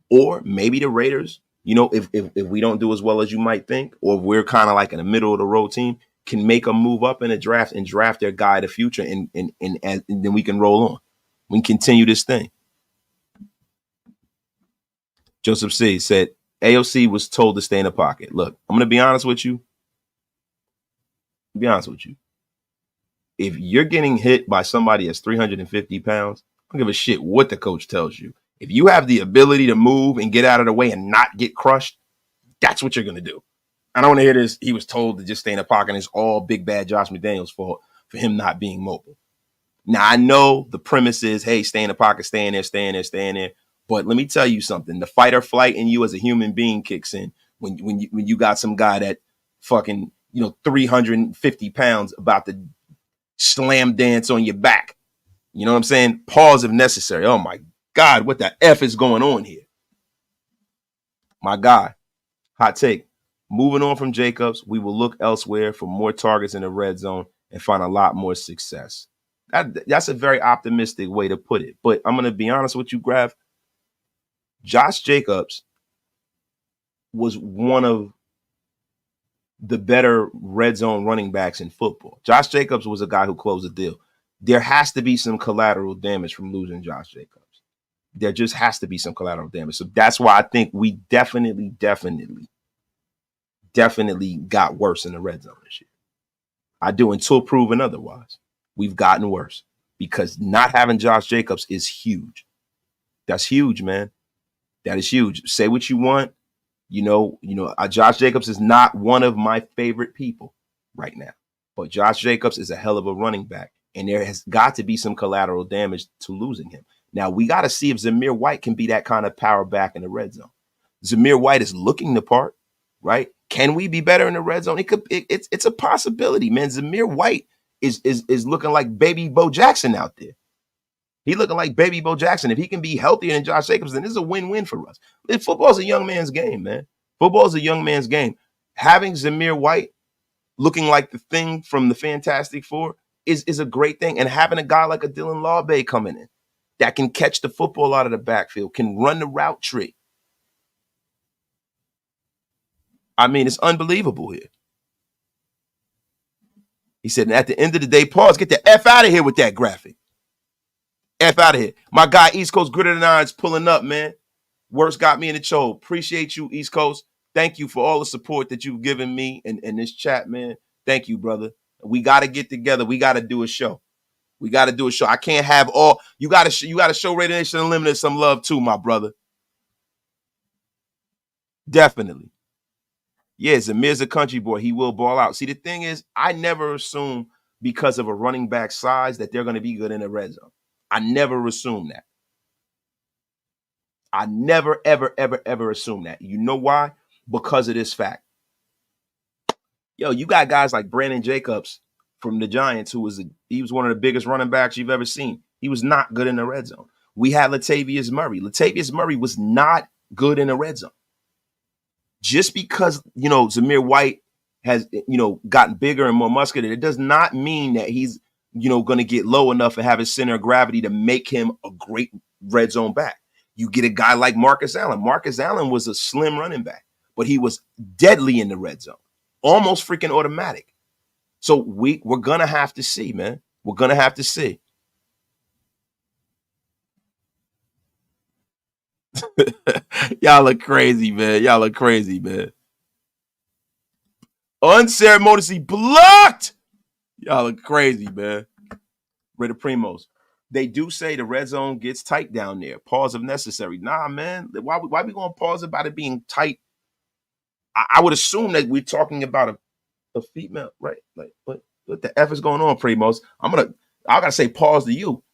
Or maybe the Raiders, if we don't do as well as you might think, or if we're kind of like in the middle of the road team, can make a move up in a draft and draft their guy of the future, and then we can roll on. We can continue this thing. Joseph C. said, AOC was told to stay in the pocket. Look, I'm going to be honest with you. If you're getting hit by somebody that's 350 pounds, I don't give a shit what the coach tells you. If you have the ability to move and get out of the way and not get crushed, that's what you're going to do. I don't want to hear this. He was told to just stay in the pocket, and it's all big bad Josh McDaniels' fault for him not being mobile. Now, I know the premise is, hey, stay in the pocket, stay in there. But let me tell you something. The fight or flight in you as a human being kicks in when you got some guy that fucking, 350 pounds about to slam dance on your back. You know what I'm saying? Pause if necessary. Oh, my God, what the F is going on here? My guy, hot take. Moving on from Jacobs, we will look elsewhere for more targets in the red zone and find a lot more success. That's a very optimistic way to put it. But I'm going to be honest with you, Graf. Josh Jacobs was one of the better red zone running backs in football. Josh Jacobs was a guy who closed the deal. There has to be some collateral damage from losing Josh Jacobs. There just has to be some collateral damage. So that's why I think we definitely got worse in the red zone this year. I do, until proven otherwise. We've gotten worse because not having Josh Jacobs is huge. That's huge, man. That is huge. Say what you want. Josh Jacobs is not one of my favorite people right now. But Josh Jacobs is a hell of a running back. And there has got to be some collateral damage to losing him. Now, we got to see if Zamir White can be that kind of power back in the red zone. Zamir White is looking the part, right? Can we be better in the red zone? It's a possibility, man. Zamir White is looking like baby Bo Jackson out there. He looking like baby Bo Jackson. If he can be healthier than Josh Jacobs, then this is a win-win for us. Football's a young man's game, man. Football's a young man's game. Having Zamir White looking like the thing from the Fantastic Four is a great thing. And having a guy like a Dylan Lawbay coming in that can catch the football out of the backfield, can run the route tree. I mean, it's unbelievable here. He said, at the end of the day, pause, get the F out of here with that graphic. F out of here. My guy, East Coast Gritter and Irons, pulling up, man. Works got me in the choke. Appreciate you, East Coast. Thank you for all the support that you've given me in this chat, man. Thank you, brother. We got to get together. We got to do a show. We got to do a show. I can't have all. You got to show Raider Nation Unlimited some love too, my brother. Definitely. Yeah, Zamir's a country boy. He will ball out. See, the thing is, I never assume because of a running back size that they're going to be good in the red zone. I never assume that. I never, ever, ever, ever assume that. You know why? Because of this fact. Yo, you got guys like Brandon Jacobs from the Giants, he was one of the biggest running backs you've ever seen. He was not good in the red zone. We had Latavius Murray. Latavius Murray was not good in the red zone. Just because, Zamir White has, gotten bigger and more muscular, it does not mean that he's, going to get low enough and have his center of gravity to make him a great red zone back. You get a guy like Marcus Allen. Marcus Allen was a slim running back, but he was deadly in the red zone, almost freaking automatic. So we're going to have to see, man. We're going to have to see. Y'all look crazy, man. Y'all look crazy, man. Unceremoniously blocked. Y'all look crazy, man. Raider Primos. They do say the red zone gets tight down there. Pause if necessary. Nah, man. Why we going to pause about it being tight? I would assume that we're talking about a female, right? Like, what the F is going on, Primos? I gotta say pause to you.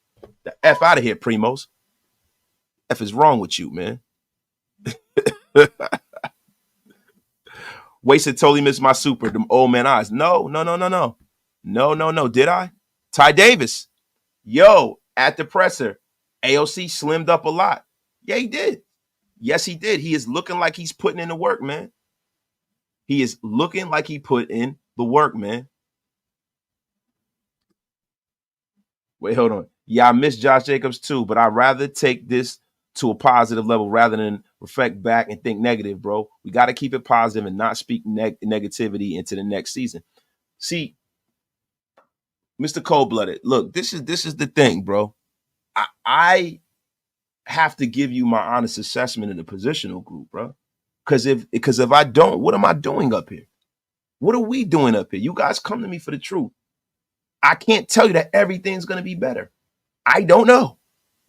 The F out of here, Primos. F is wrong with you, man. Wasted, totally missed my super. Them old man eyes. No. Did I? Ty Davis. Yo, at the presser, AOC slimmed up a lot. Yeah, he did. Yes, he did. He is looking like he's putting in the work, man. He is looking like he put in the work, man. Wait, hold on. Yeah, I miss Josh Jacobs too, but I'd rather take this to a positive level rather than reflect back and think negative, bro. We got to keep it positive and not speak negativity into the next season. See, Mr. Cold-Blooded, look, this is the thing, bro. I have to give you my honest assessment in the positional group, bro. Because if I don't, what am I doing up here? What are we doing up here? You guys come to me for the truth. I can't tell you that everything's going to be better. I don't know.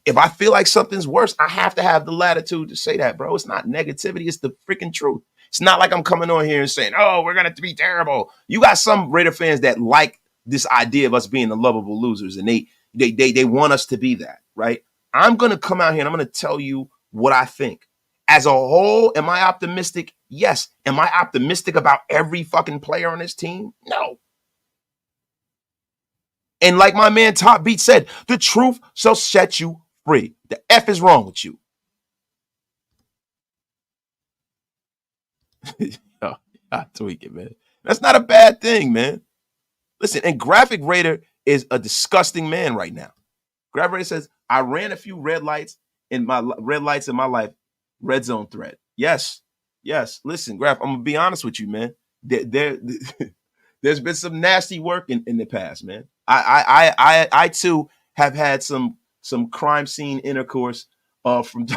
If I feel like something's worse, I have to have the latitude to say that, bro. It's not negativity. It's the freaking truth. It's not like I'm coming on here and saying, oh, we're going to be terrible. You got some Raider fans that like this idea of us being the lovable losers, and they want us to be that, right? I'm going to come out here and I'm going to tell you what I think. As a whole, am I optimistic? Yes. Am I optimistic about every fucking player on this team? No. And like my man Top Beat said, the truth shall set you free. The F is wrong with you. Oh, I tweak it, man. That's not a bad thing, man. Listen, and Graphic Raider is a disgusting man right now. Graphic Raider says, I ran a few red lights in my life. Red zone thread. Yes. Listen, Graph, I'm gonna be honest with you, man. There's been some nasty work in the past, man. I too have had some crime scene intercourse from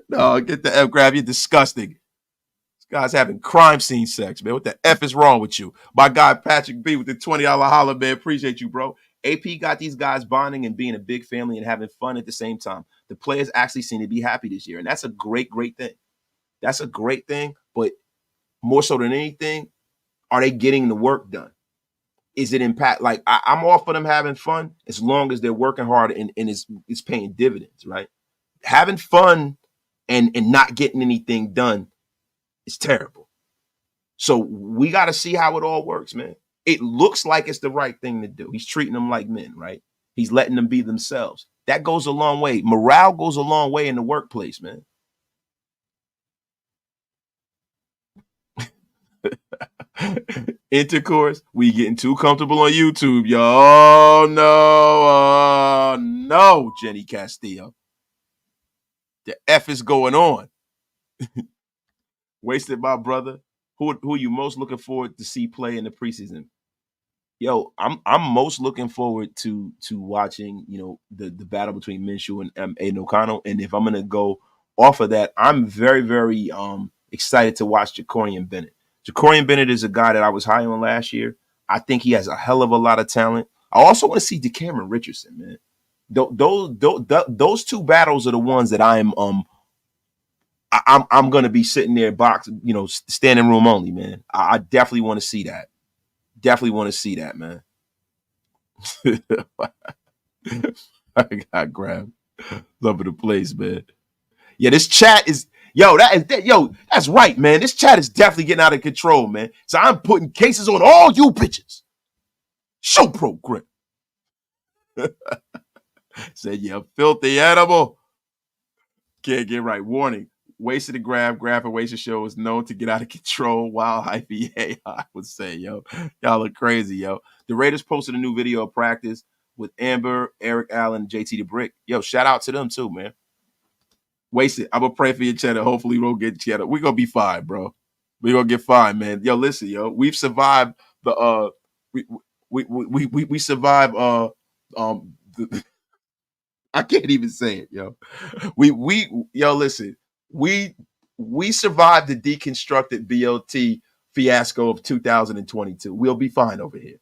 no, get the F, Grab. You're disgusting. This guy's having crime scene sex, man. What the F is wrong with you? My guy Patrick B with the $20 holler, man. Appreciate you, bro. AP got these guys bonding and being a big family and having fun at the same time. The players actually seem to be happy this year, and that's a great thing. That's a great thing, but more so than anything, are they getting the work done? Is it impact? Like, I'm all for them having fun as long as they're working hard and it's paying dividends, right? Having fun and not getting anything done is terrible. So we got to see how it all works, man. It looks like it's the right thing to do. He's treating them like men, right? He's letting them be themselves. That goes a long way. Morale goes a long way in the workplace, man. Intercourse. We getting too comfortable on YouTube, y'all. Oh, no, Jenny Castillo. The F is going on. Wasted my brother. Who are you most looking forward to see play in the preseason? Yo, I'm most looking forward to watching, the battle between Minshew and Aidan O'Connell. And if I'm gonna go off of that, I'm very, very excited to watch Jacorian Bennett. Jacorian Bennett is a guy that I was high on last year. I think he has a hell of a lot of talent. I also want to see DeCameron Richardson, man. Those two battles are the ones that I'm gonna be sitting there box, standing room only, man. I definitely want to see that. Definitely want to see that, man. I got grabbed. Love of the place, man. Yeah, this chat is that's right, man. This chat is definitely getting out of control, man. So I'm putting cases on all you bitches. Show program. Said, yeah, filthy animal. Can't get right. Warning. Wasted the graph and wasted show is known to get out of control. Wild IPA, I would say, yo. Y'all look crazy, yo. The Raiders posted a new video of practice with Amber, Eric Allen, JT the Brick. Yo, shout out to them too, man. Wasted. I'm gonna pray for your cheddar. Hopefully we won't get cheddar. We're gonna be fine, bro. We're gonna get fine, man. Yo, listen, yo. We've survived the we survived the, I can't even say it, yo. Listen, we survived the deconstructed BLT fiasco of 2022. We'll be fine over here.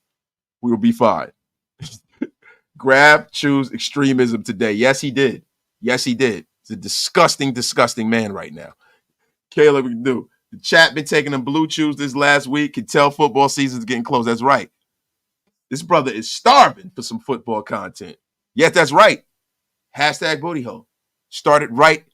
We'll be fine. Grab, choose extremism today. Yes, he did. Yes, he did. He's a disgusting, disgusting man right now. Caleb, we do. The chat been taking them blue chews this last week. Can tell football season's getting close. That's right. This brother is starving for some football content. Yes, that's right. Hashtag booty hole. Started right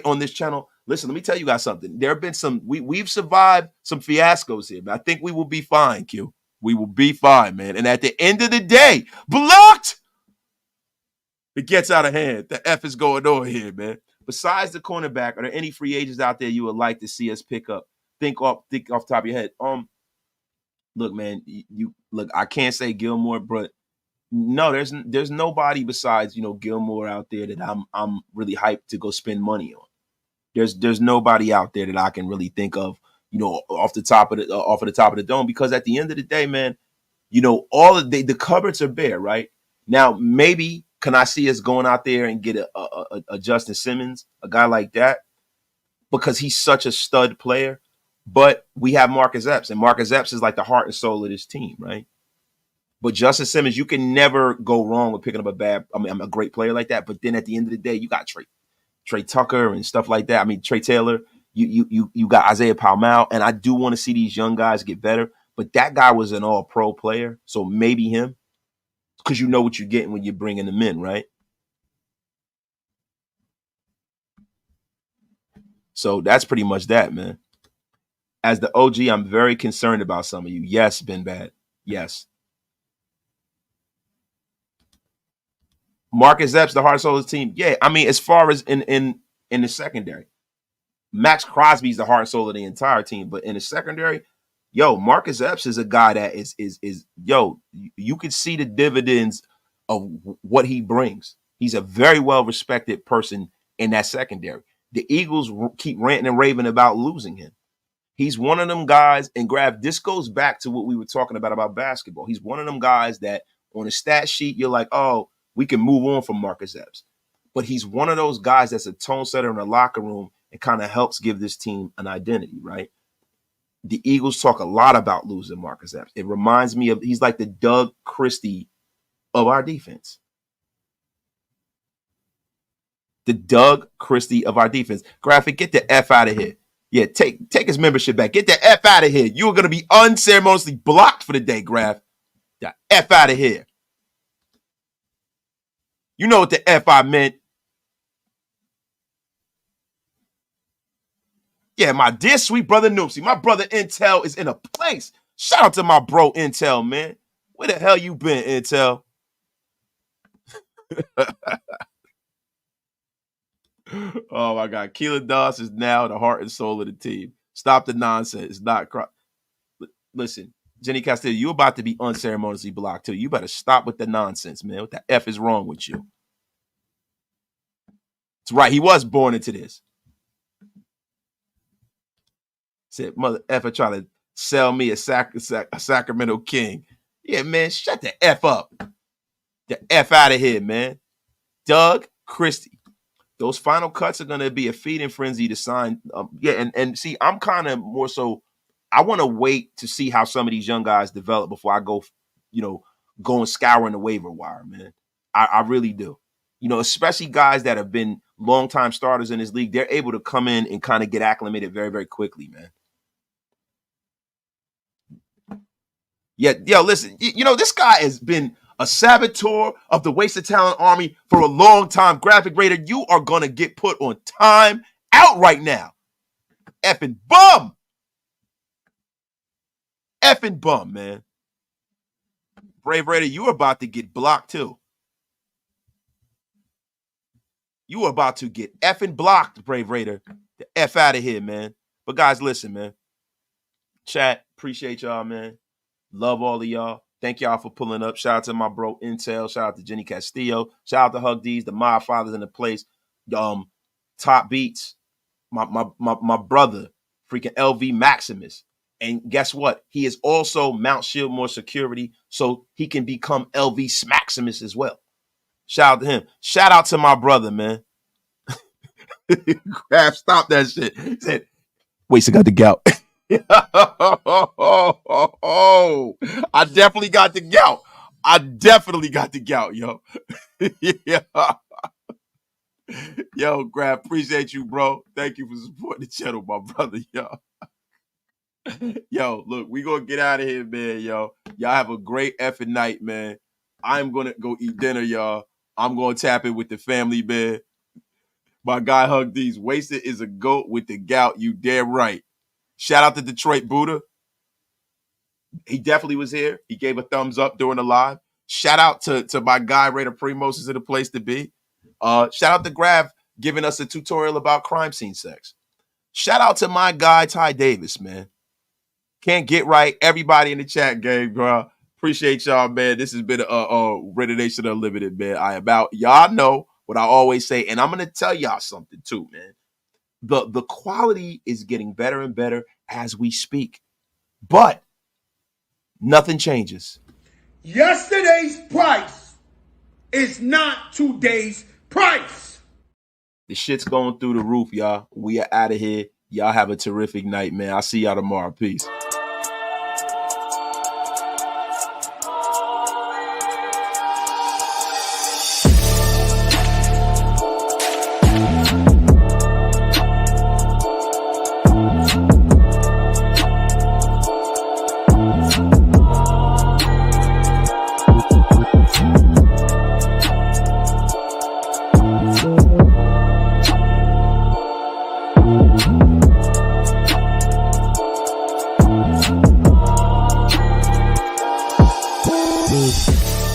on this channel. Listen, let me tell you guys something. There have been we've survived some fiascos here, but I think we will be fine, Q. We will be fine, man. And at the end of the day, blocked! It gets out of hand. The F is going on here, man. Besides the cornerback, are there any free agents out there you would like to see us pick up? Think off the top of your head. Look, man, you look. I can't say Gilmore, but no, there's nobody besides Gilmore out there that I'm really hyped to go spend money on. There's nobody out there that I can really think of, off the top of the dome, because at the end of the day, man, all of the cupboards are bare, right? Now, maybe can I see us going out there and get a Justin Simmons, a guy like that, because he's such a stud player. But we have Marcus Epps, and Marcus Epps is like the heart and soul of this team, right? But Justin Simmons, you can never go wrong with picking up I'm a great player like that. But then at the end of the day, you got Trey Tucker and stuff like that. I mean, Trey Taylor, you got Isaiah Palmau, and I do want to see these young guys get better. But that guy was an all-pro player, so maybe him, because you know what you're getting when you're bringing them in, right? So that's pretty much that, man. As the OG, I'm very concerned about some of you. Yes, been bad. Yes. Marcus Epps, the heart and soul of the team. Yeah, I mean, as far as in the secondary, Max Crosby's the heart and soul of the entire team. But in the secondary, Marcus Epps is a guy that is you can see the dividends of what he brings. He's a very well respected person in that secondary. The Eagles keep ranting and raving about losing him. He's one of them guys, and this goes back to what we were talking about basketball. He's one of them guys that on a stat sheet, you're like, oh, we can move on from Marcus Epps. But he's one of those guys that's a tone setter in the locker room and kind of helps give this team an identity, right? The Eagles talk a lot about losing Marcus Epps. It reminds me of, he's like the Doug Christie of our defense. The Doug Christie of our defense. Graphic, get the F out of here. Yeah, take his membership back. Get the F out of here. You are going to be unceremoniously blocked for the day, Graph. The F out of here. You know what the F I meant. Yeah, my dear sweet brother Noopsy. My brother Intel is in a place. Shout out to my bro Intel, man. Where the hell you been, Intel? Oh my God. Keelan Doss is now the heart and soul of the team. Stop the nonsense. It's not listen. Jenny Castillo, you about to be unceremoniously blocked too. You better stop with the nonsense, man. What the F is wrong with you? That's right. He was born into this. Said, mother effer trying to sell me a Sacramento King. Yeah, man, shut the F up. The F out of here, man. Doug Christie. Those final cuts are going to be a feeding frenzy to sign. And see, I'm kind of more so, I want to wait to see how some of these young guys develop before I go, go and scouring the waiver wire, man. I really do. Especially guys that have been longtime starters in this league, they're able to come in and kind of get acclimated very, very quickly, man. Yeah, listen, this guy has been a saboteur of the wasted talent army for a long time. Graphic Raider, you are going to get put on time out right now. Effing bum. Effing bum, man. Brave Raider, you are about to get blocked too. You are about to get effing blocked, Brave Raider. The F out of here, man. But guys, listen, man. Chat, appreciate y'all, man. Love all of y'all. Thank y'all for pulling up. Shout out to my bro Intel. Shout out to Jenny Castillo. Shout out to Hug D's, the Mob Fathers in the place. Top Beats. My brother, freaking LV Maximus. And guess what? He is also Mount Shieldmore Security, so he can become LV Maximus as well. Shout out to him. Shout out to my brother, man. Grab, stop that shit. He said, Waste, I got the gout. I definitely got the gout. Yo. Yeah. Yo, Grab, appreciate you, bro. Thank you for supporting the channel, my brother, yo. Yo, look, we gonna get out of here, man, yo. Y'all have a great effing night, man. I'm gonna go eat dinner, y'all. I'm gonna tap in with the family, man. My guy Hug D's. Wasted is a goat with the gout. You damn right. Shout out to Detroit Buddha. He definitely was here. He gave a thumbs up during the live. Shout out to my guy Raider Primos is in the place to be. Shout out to Grav giving us a tutorial about crime scene sex. Shout out to my guy Ty Davis, man. Can't get right. Everybody in the chat game, bro. Appreciate y'all, man. This has been a Raider Nation Unlimited, man. I am out. Y'all know what I always say, and I'm gonna tell y'all something too, man. The quality is getting better and better as we speak, but nothing changes. Yesterday's price is not today's price. The shit's going through the roof, y'all. We are out of here. Y'all have a terrific night, man. I'll see y'all tomorrow. Peace. Peace.